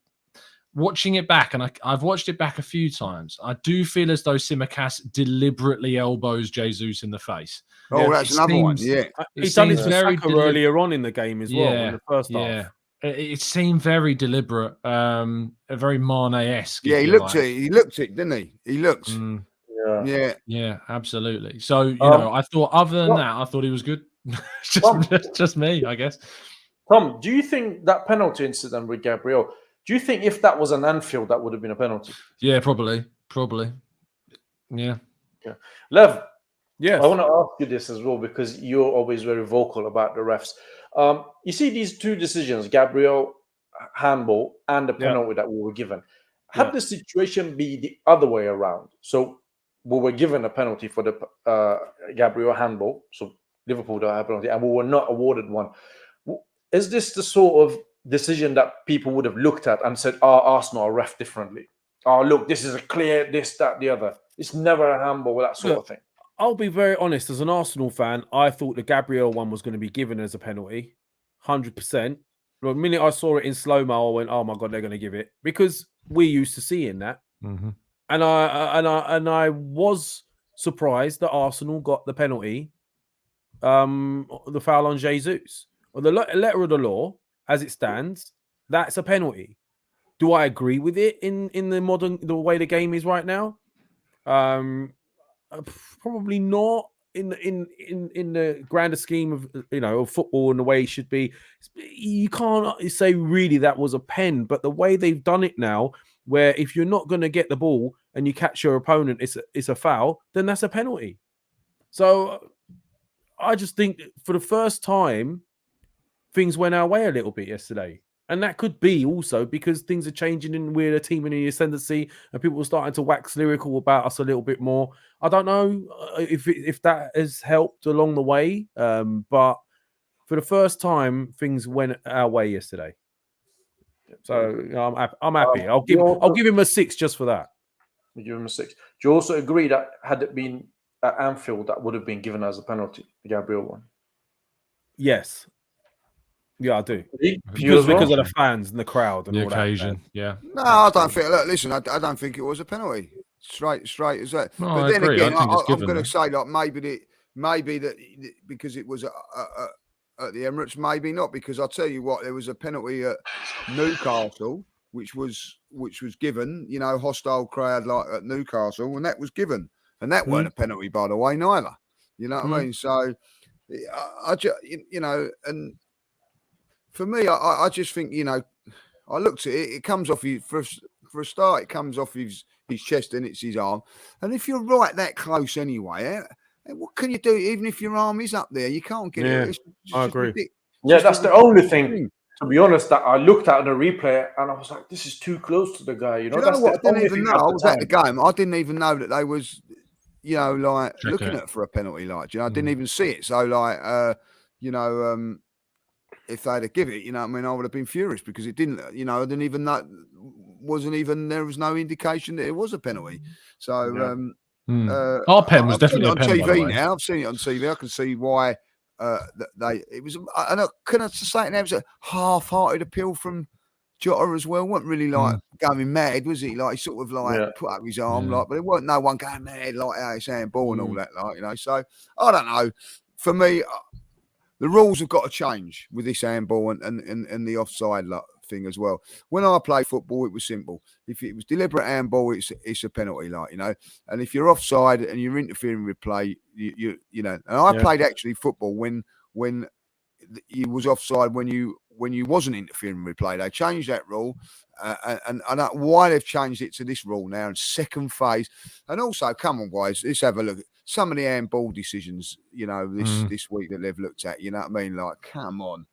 watching it back, and I've watched it back a few times, I do feel as though Tsimikas deliberately elbows Jesus in the face. Oh, that's another one. Yeah, he's done it to Saka earlier on in the game as well. In the first half. It seemed very deliberate, very Mane-esque. Yeah, he looked it, didn't he? He looked. Yeah, absolutely. So you know, I thought other than that, I thought he was good. just me, I guess. Tom, do you think that penalty incident with Gabriel? Do you think if that was an Anfield, that would have been a penalty? Yeah, probably. Yeah. Lev, yes. I want to ask you this as well, because you're always very vocal about the refs. You see these two decisions, Gabriel handball and the penalty that we were given. Had the situation be the other way around, so we were given a penalty for the Gabriel handball, so Liverpool don't have a penalty, and we were not awarded one. Is this the sort of decision that people would have looked at and said, Arsenal are ref differently? Oh, look, this is a clear this, that, the other. It's never a handball, that sort of thing. I'll be very honest. As an Arsenal fan, I thought the Gabriel one was going to be given as a penalty, 100%. The minute I saw it in slow-mo, I went, oh my God, they're going to give it. Because we're used to seeing that. Mm-hmm. And I was surprised that Arsenal got the penalty, the foul on Jesus. Or the letter of the law, as it stands, that's a penalty. Do I agree with it in the way the game is right now? Probably not in the grander scheme of, you know, of football and the way it should be. You can't say really that was a pen, but the way they've done it now, where if you're not going to get the ball and you catch your opponent, it's a foul, then that's a penalty. So I just think for the first time, things went our way a little bit yesterday. And that could be also because things are changing and we're a team in the ascendancy and people are starting to wax lyrical about us a little bit more. I don't know if that has helped along the way, but for the first time, things went our way yesterday. So you know, I'm happy. I'll give him a 6 just for that. You give him a 6. Do you also agree that had it been at Anfield, that would have been given as a penalty, the Gabriel one? Yes. Yeah, I do. Because of the fans and the crowd and the all occasion. That. Yeah. No, I don't think. Look, listen, I don't think it was a penalty. Straight as that. No, but I then agree. again, I think it's I'm given, going to say, like, maybe that because it was at the Emirates, maybe not. Because I'll tell you what, there was a penalty at Newcastle, which was given. You know, hostile crowd like at Newcastle, and that was given, and that weren't a penalty, by the way, neither. You know what I mean? So, I just, you know, and. For me, I just think, you know, I looked at it. It comes off for a start. It comes off his chest and it's his arm. And if you're right that close anyway, what can you do? Even if your arm is up there, you can't get it. I agree. That's the only thing. To be honest, that I looked at the replay and I was like, "This is too close to the guy." You know, that's what I didn't even know. I was at the game. I didn't even know that they was, you know, like looking at for a penalty. Like, you know, I didn't even see it. So, like, you know. If they'd have given it, you know what I mean, I would have been furious because it didn't, you know, I didn't even know, there was no indication that it was a penalty. So, Our pen was definitely a pen, on by the TV way. now. I've seen it on TV. I can see why it was. And can I just say it now? It was a half-hearted appeal from Jota as well. Wasn't really like going mad, was he? Like he sort of like put up his arm, like, but there wasn't no one going mad like how it's handball and all that, like, you know. So I don't know. For me, the rules have got to change with this handball and the offside thing as well. When I play football, it was simple. If it was deliberate handball, it's a penalty, like, you know. And if you're offside and you're interfering with play, you know. And I played actually football when you was offside when you wasn't interfering with play. They changed that rule, and why they've changed it to this rule now in second phase. And also, come on, guys, let's have a look at some of the handball decisions, you know, this week that they've looked at. You know what I mean? Like, come on.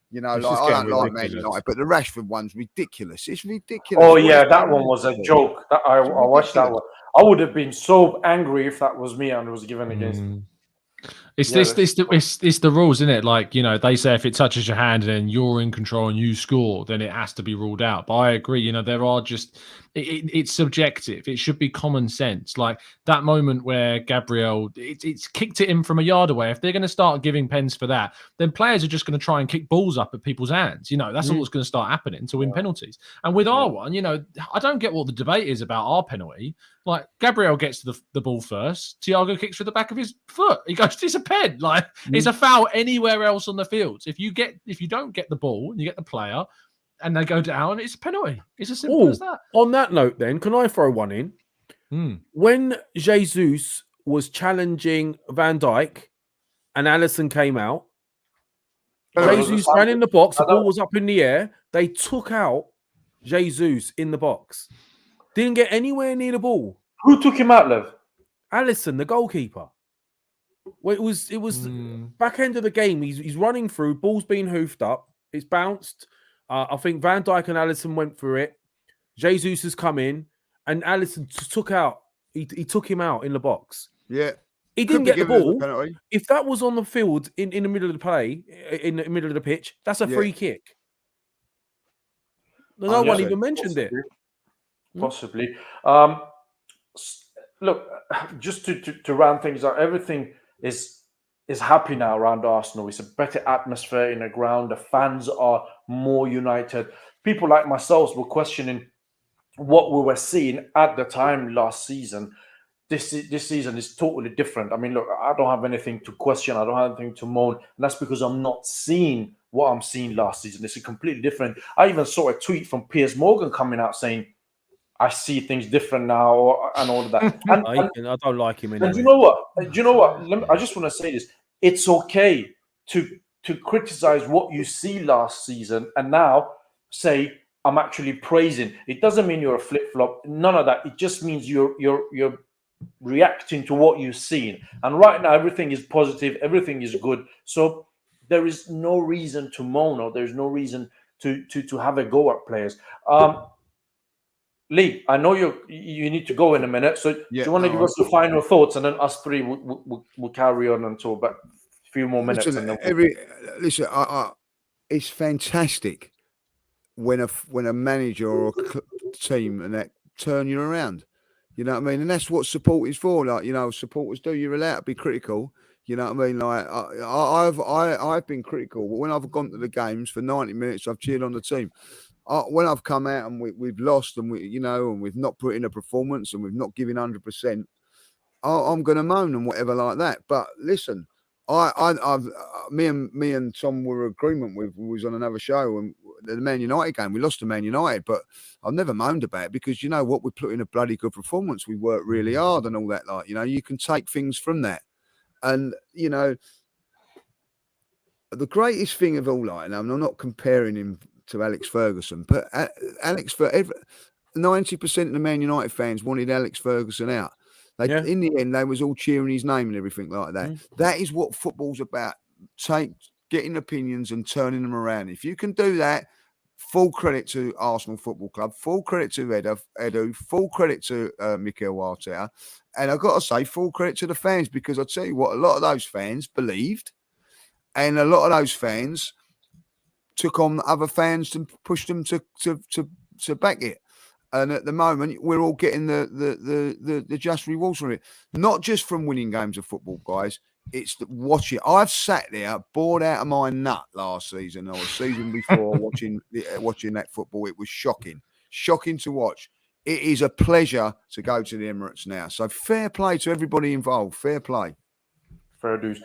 You know, like, I don't like Man United, but the Rashford one's ridiculous. It's ridiculous. Oh, yeah, that one was a joke. I watched that one. I would have been so angry if that was me and it was given against me. It's the rules, isn't it? Like, you know, they say if it touches your hand and then you're in control and you score, then it has to be ruled out. But I agree, you know, there are just it's subjective. It should be common sense. Like that moment where Gabriel it's kicked it in from a yard away. If they're going to start giving pens for that, then players are just going to try and kick balls up at people's hands. You know, that's all that's going to start happening to win penalties. And with our one, you know, I don't get what the debate is about our penalty. Like Gabriel gets to the ball first, Thiago kicks through the back of his foot. He goes, it's a pen. Like it's a foul anywhere else on the field. If you don't get the ball and you get the player and they go down, it's a penalty. It's as simple as that. On that note, then, can I throw one in? When Jesus was challenging Van Dijk and Alisson came out, Jesus ran in the box, the ball was up in the air. They took out Jesus in the box. Didn't get anywhere near the ball. Who took him out, Lev? Alisson, the goalkeeper. Well, it was back end of the game. He's running through, ball's being hoofed up, it's bounced. I think Van Dijk and Alisson went through it. Jesus has come in, and Alisson took out. He took him out in the box. Yeah, he didn't get the ball. If that was on the field in the middle of the play, in the middle of the pitch, that's a free kick. No one even mentioned it. Possibly. Look, just to round things out, everything is happy now around Arsenal. It's a better atmosphere in the ground. The fans are more united. People like myself were questioning what we were seeing at the time last season. This season is totally different. I mean, look, I don't have anything to question. I don't have anything to moan. And that's because I'm not seeing what I'm seeing last season. It's completely different. I even saw a tweet from Piers Morgan coming out saying, I see things different now and all of that. I don't like him anyway. And do you know what? I just want to say this. It's okay to criticize what you see last season and now say, I'm actually praising. It doesn't mean you're a flip-flop. None of that. It just means you're reacting to what you've seen. And right now, everything is positive. Everything is good. So there is no reason to moan or there's no reason to have a go at players. Lee, I know you need to go in a minute, so do you want to give us the final thoughts, and then us three will carry on until about a few more minutes. Listen, it's fantastic when a manager or a team and that turn you around. You know what I mean? And that's what support is for. Like, you know, supporters do. You're allowed to be critical. You know what I mean? Like I've been critical, but when I've gone to the games for 90 minutes, I've cheered on the team. When I've come out and we've lost and and we've not put in a performance and we've not given 100%, I'm going to moan and whatever like that. But listen, me and Tom were in agreement with. We was on another show and the Man United game. We lost to Man United, but I've never moaned about it because you know what, we put in a bloody good performance. We worked really hard and all that. Like, you know, you can take things from that, and you know, the greatest thing of all, like, and I'm not comparing him to Alex Ferguson, but 90% of the Man United fans wanted Alex Ferguson out. In the end, they was all cheering his name and everything like that. That is what football's about. Getting opinions and turning them around. If you can do that, full credit to Arsenal Football Club, full credit to Edu, full credit to Mikel Arteta, and I've got to say full credit to the fans, because I tell you what, a lot of those fans believed, and a lot of those fans took on other fans and pushed them to back it. And at the moment, we're all getting the just rewards from it. Not just from winning games of football, guys. It's watching. I've sat there bored out of my nut last season or the season before watching that football. It was shocking to watch. It is a pleasure to go to the Emirates now. So fair play to everybody involved. Fair play. Fair dues.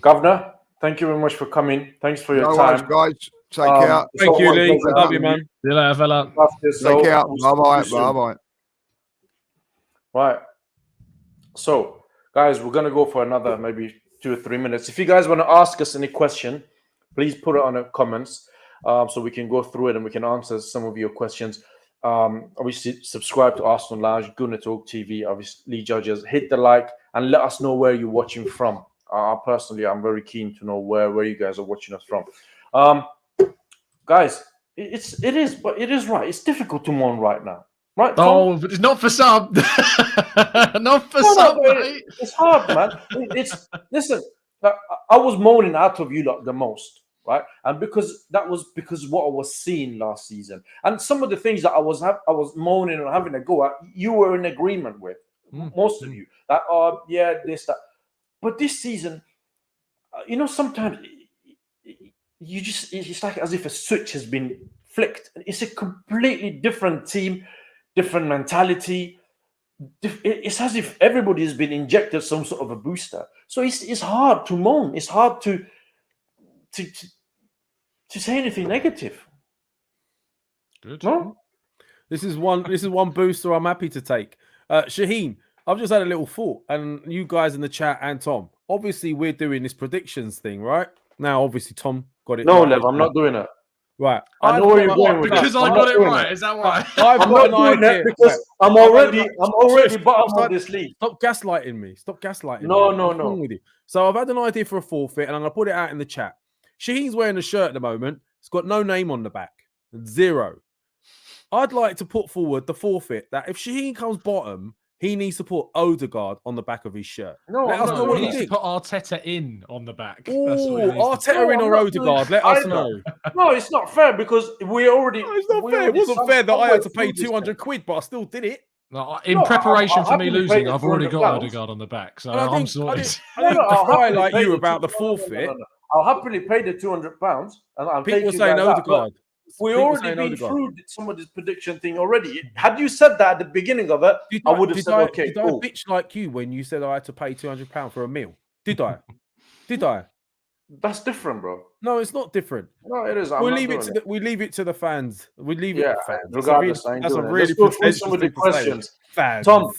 Governor, thank you very much for coming. Thanks for your time. Guys. Take care. Thank you, Lee. Love you, man. See you later, fella. Take care. Bye-bye. Bye-bye. Right. So, guys, we're going to go for another maybe 2 or 3 minutes. If you guys want to ask us any question, please put it on the comments so we can go through it and we can answer some of your questions. Obviously, subscribe to Arsenal Lounge, Gunner Talk TV, obviously, judges. Hit the like and let us know where you're watching from. Personally, I'm very keen to know where you guys are watching us from. Guys, it is right. It's difficult to mourn right now. Right, Tom? Oh, but it's not for some. Not for some, mate. It's hard, man. Listen. I was moaning out of you lot the most, right? And because what I was seeing last season, and some of the things that I was moaning and having a go at, you were in agreement with most of you. That this that, but this season, sometimes it's like as if a switch has been flicked. It's a completely different team. Different mentality. It's as if everybody has been injected some sort of a booster. So it's hard to moan. It's hard to say anything negative. Good. No? This is one booster I'm happy to take. Shaheen, I've just had a little thought, and you guys in the chat and Tom. Obviously, we're doing this predictions thing, right? Now, obviously, Tom got it. No, right. Lev, I'm not doing it. Right. I know where you're going with because I got it right. Is that why? I've I'm got not an doing idea. it because I'm already bottom of this league. Stop gaslighting me. Stop gaslighting me. No. What's wrong with you? So I've had an idea for a forfeit, and I'm going to put it out in the chat. Shaheen's wearing a shirt at the moment. It's got no name on the back. 0. I'd like to put forward the forfeit that if Shaheen comes bottom, he needs to put Odegaard on the back of his shirt. No, let us know what he you needs to think. put Arteta in on the back. Ooh, That's what he needs to Arteta in or Odegaard. Let us either. know. No, it's not fair because we already. No, it's not fair. It wasn't fair that I had to pay 200 quid, but I still did it. No, in preparation for me losing, I've already got £200. Odegaard on the back, so And I I'm think- sorted. I didn't I'll cry happily like pay you the about the 200 forfeit. No. I'll happily pay the £200 and I'll take People you saying guys out, Odegaard. we People already saying been Odegaard. through some of this prediction thing already. Had you said that at the beginning of it, I would have said, okay, did cool. I bitch like you when you said I had to pay £200 for a meal? Did I? Did I? That's different, bro. No, it's not different. No, it is. We leave it to the fans. We leave it to the fans. Regardless, I ain't That's a doing it. really Let's go through pretentious some of the thing to say. questions. Fans. Tom,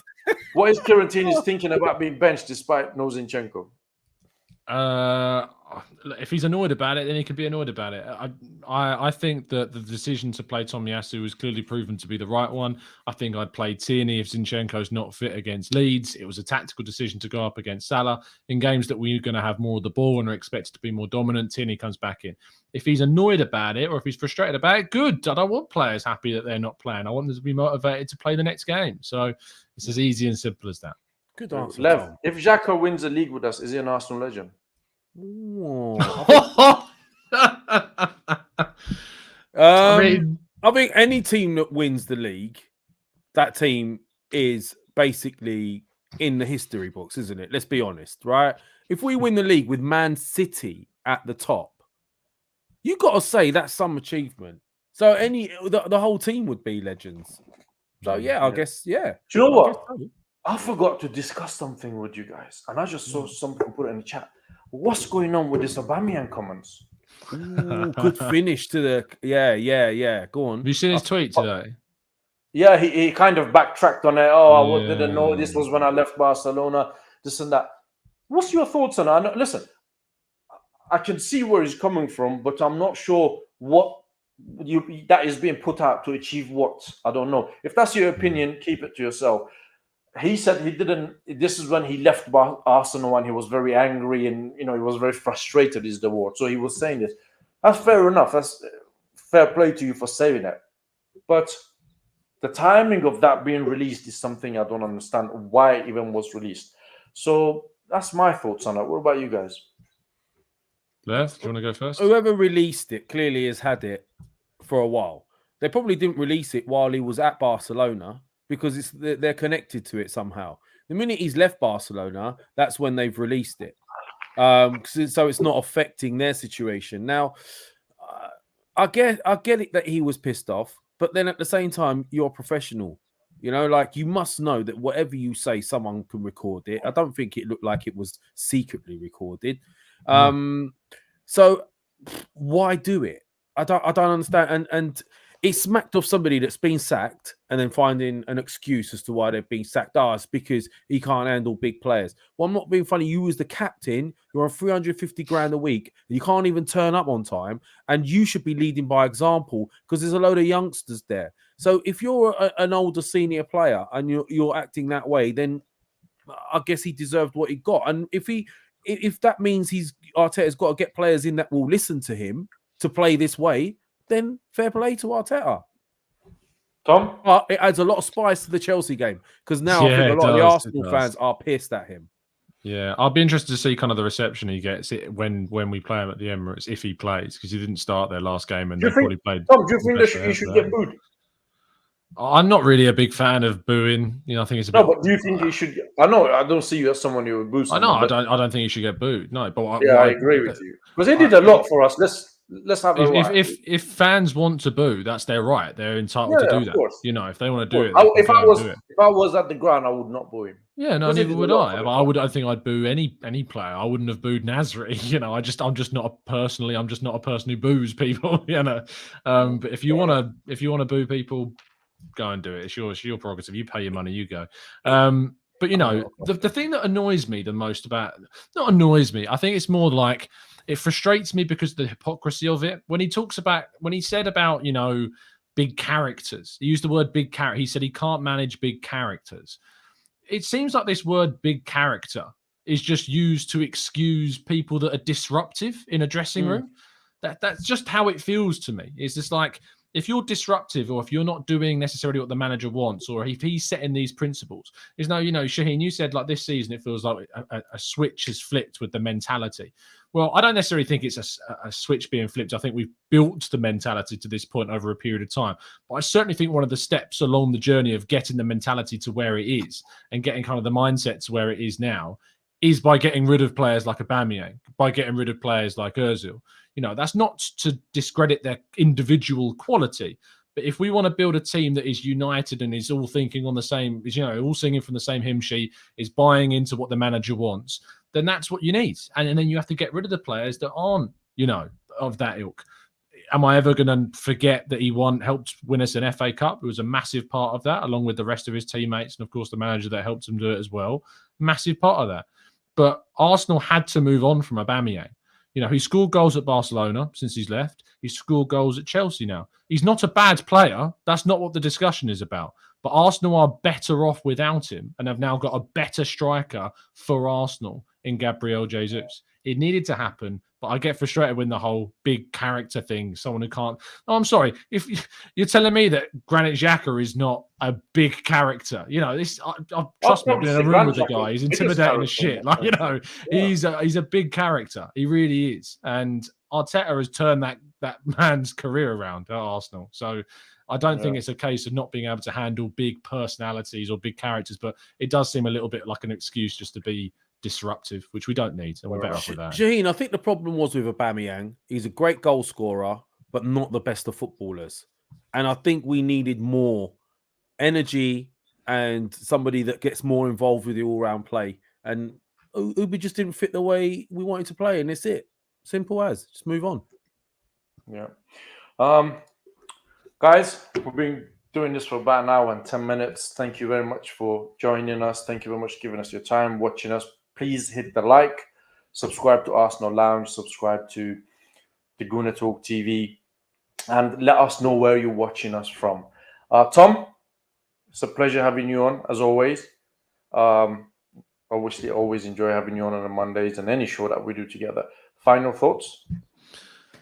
what is Kieran thinking about being benched despite no Zinchenko? If he's annoyed about it, then he can be annoyed about it. I think that the decision to play Tomiyasu was clearly proven to be the right one. I think I'd play Tierney if Zinchenko's not fit against Leeds. It was a tactical decision to go up against Salah in games that we're going to have more of the ball and are expected to be more dominant. Tierney comes back in. If he's annoyed about it or if he's frustrated about it, good. I don't want players happy that they're not playing. I want them to be motivated to play the next game. So it's as easy and simple as that. Good answer. Lev, Tom. if Xhaka wins the league with us, is he an Arsenal legend? I think any team that wins the league, that team is basically in the history books, isn't it? Let's be honest, right? If we win the league with Man City at the top, you got to say that's some achievement. So the whole team would be legends. So I guess. Do you know what? I forgot to discuss something with you guys, and I just saw something put it in the chat. What's going on with this Aubameyang comments? Ooh, good finish to the yeah. Go on. Have you seen his tweet today? Yeah, he kind of backtracked on it. Oh, I didn't know this was when I left Barcelona, this and that. What's your thoughts on that? Listen, I can see where he's coming from, but I'm not sure what that is being put out to achieve what. I don't know. If that's your opinion, keep it to yourself. He said he didn't. This is when he left Arsenal and he was very angry and he was very frustrated. Is the word. So he was saying this. That's fair enough. That's fair play to you for saying that. But the timing of that being released is something I don't understand why it even was released. So that's my thoughts on it. What about you guys? Lev, do you want to go first? Whoever released it clearly has had it for a while. They probably didn't release it while he was at Barcelona because they're connected to it somehow. The minute he's left Barcelona, that's when they've released it. So it's not affecting their situation. Now, I get it that he was pissed off, but then at the same time, you're a professional. You know, like you must know that whatever you say, someone can record it. I don't think it looked like it was secretly recorded. So why do it? I don't understand. And it smacked off somebody that's been sacked and then finding an excuse as to why they've been sacked. It's because he can't handle big players. Well, I'm not being funny. You as the captain, you're on 350 grand a week. You can't even turn up on time, and you should be leading by example because there's a load of youngsters there. So if you're an older senior player and you're acting that way, then I guess he deserved what he got. And if that means Arteta's got to get players in that will listen to him to play this way, then fair play to Arteta. Tom? It adds a lot of spice to the Chelsea game because now I think a lot of the Arsenal fans are pissed at him. Yeah, I'll be interested to see kind of the reception he gets when we play him at the Emirates, if he plays, because he didn't start their last game and they probably played. Tom, do you think he should get booed? I'm not really a big fan of booing. You know, I think it's a bit. No, but do you think he should? I know I don't see you as someone who would boo. I know I don't think he should get booed. No, but I agree with you because he did a lot for us. Let's have if fans want to boo, that's their right. They're entitled to do that. Course. You know, if they want to do it. If I was at the ground, I would not boo him. Yeah, no, neither would I. I think I'd boo any player. I wouldn't have booed Nasri. You know, I'm just not a person who boos people. You know, but if you want to boo people, go and do it. It's your prerogative. You pay your money, you go. But you know, the thing that annoys me the most I think it's more like it frustrates me because of the hypocrisy of it. When he said about, you know, big characters, he used the word big character. He said he can't manage big characters. It seems like this word big character is just used to excuse people that are disruptive in a dressing room. That's just how it feels to me. It's just like, if you're disruptive or if you're not doing necessarily what the manager wants, or if he's setting these principles, you know, Shaheen, you said like this season, it feels like a switch has flipped with the mentality. Well, I don't necessarily think it's a switch being flipped. I think we've built the mentality to this point over a period of time. But I certainly think one of the steps along the journey of getting the mentality to where it is and getting kind of the mindset to where it is now is by getting rid of players like Aubameyang, by getting rid of players like Ozil. You know, that's not to discredit their individual quality. But if we want to build a team that is united and is all thinking on the same, you know, all singing from the same hymn sheet, is buying into what the manager wants, then that's what you need. And then you have to get rid of the players that aren't, you know, of that ilk. Am I ever going to forget that he helped win us an FA Cup? It was a massive part of that, along with the rest of his teammates and, of course, the manager that helped him do it as well. Massive part of that. But Arsenal had to move on from Aubameyang. You know, he scored goals at Barcelona since he's left. He's scored goals at Chelsea now. He's not a bad player. That's not what the discussion is about. But Arsenal are better off without him and have now got a better striker for Arsenal in Gabriel Jesus. It needed to happen, but I get frustrated when the whole big character thing, someone who can't... Oh, I'm sorry. If you're telling me that Granit Xhaka is not a big character, you know, this. Trust me, I've been in a room with the guy. He's intimidating as shit. Like, you know, he's a big character. He really is. And Arteta has turned that man's career around at Arsenal. So I don't think it's a case of not being able to handle big personalities or big characters, but it does seem a little bit like an excuse just to be disruptive, which we don't need, and we're better off with that. Shaheen, I think the problem was with Aubameyang. He's a great goal scorer, but not the best of footballers. And I think we needed more energy and somebody that gets more involved with the all-round play. And Ubi just didn't fit the way we wanted to play, and it's it. Simple as. Just move on. Yeah. Guys, we've been doing this for about an hour and 10 minutes. Thank you very much for joining us. Thank you very much for giving us your time, watching us. Please hit the like, subscribe to Arsenal Lounge, subscribe to the Guna Talk TV, and let us know where you're watching us from. Tom, it's a pleasure having you on, as always. Obviously, always enjoy having you on the Mondays and any show that we do together. Final thoughts?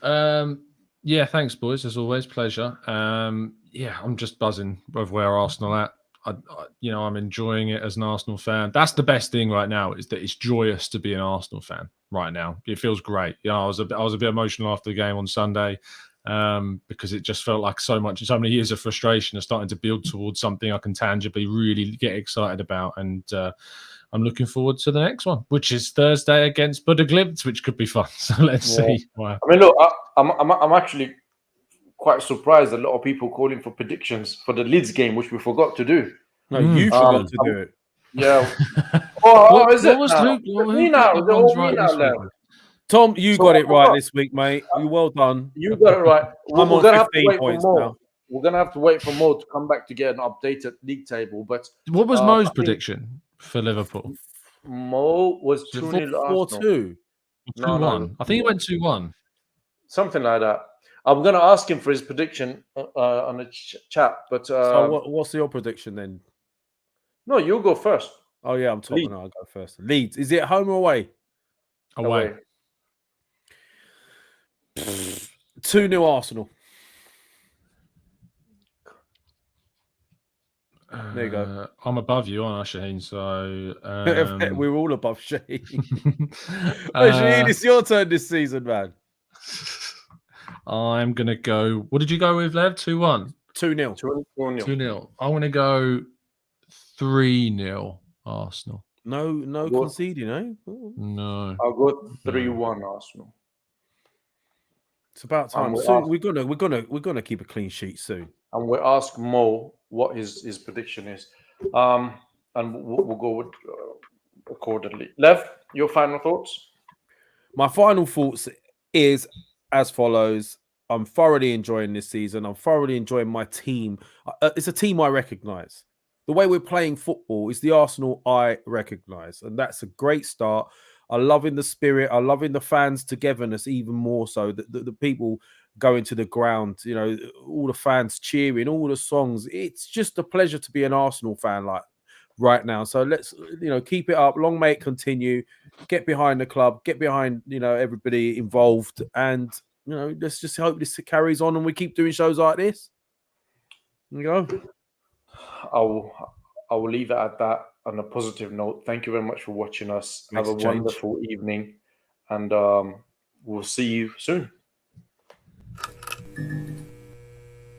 Yeah, thanks, boys. As always, pleasure. Yeah, I'm just buzzing with where Arsenal are at. I'm enjoying it as an Arsenal fan. That's the best thing right now, is that it's joyous to be an Arsenal fan right now. It feels great. You know, I was a bit emotional after the game on Sunday. because it just felt like so many years of frustration are starting to build towards something I can tangibly really get excited about. And I'm looking forward to the next one, which is Thursday against Budaglimt, which could be fun. So let's see. I mean, look, I'm actually quite surprised. A lot of people calling for predictions for the Leeds game, which we forgot to do. No, you forgot to do it. Yeah. Is it now? Me now? Is it all me now, Lev? Tom, you got it right this week, mate. You well done. You got it right. I'm We're on gonna have to 15 wait for points more. now. We're gonna have to wait for more to come back to get an updated league table. But what was Mo's prediction for Liverpool? Mo was 2-0 4-2. 2-1. I think he went 2-1. Something like that. I'm going to ask him for his prediction on the chat. But so what's your prediction then? No, you go first. Oh yeah, I'm talking. I'll go first. Leeds. Is it home or away? Away. 2-0 Arsenal. There you go. I'm above you, aren't I, Shaheen? So we're all above Shaheen. Shaheen, it's your turn this season, man. I'm gonna go. What did you go with, Lev? 2-1. 2-0. 2-0. I want to go 3-0 Arsenal. No conceding, eh? No. I'll go 3-1 Arsenal. It's about time. Soon, we're gonna keep a clean sheet soon. And we'll ask Mo what his prediction is, and we'll go with, accordingly. Lev, your final thoughts? My final thoughts is as follows. I'm thoroughly enjoying this season. I'm thoroughly enjoying my team. It's a team I recognise. The way we're playing football is the Arsenal I recognise, and that's a great start. I'm loving the spirit. I'm loving the fans' togetherness even more so. The people going to the ground, you know, all the fans cheering, all the songs. It's just a pleasure to be an Arsenal fan like right now. So let's, keep it up. Long may it continue. Get behind the club. Get behind, everybody involved. And, let's just hope this carries on and we keep doing shows like this. There you go. I will leave it at that on a positive note. Thank you very much for watching us. Have a wonderful evening. And we'll see you soon.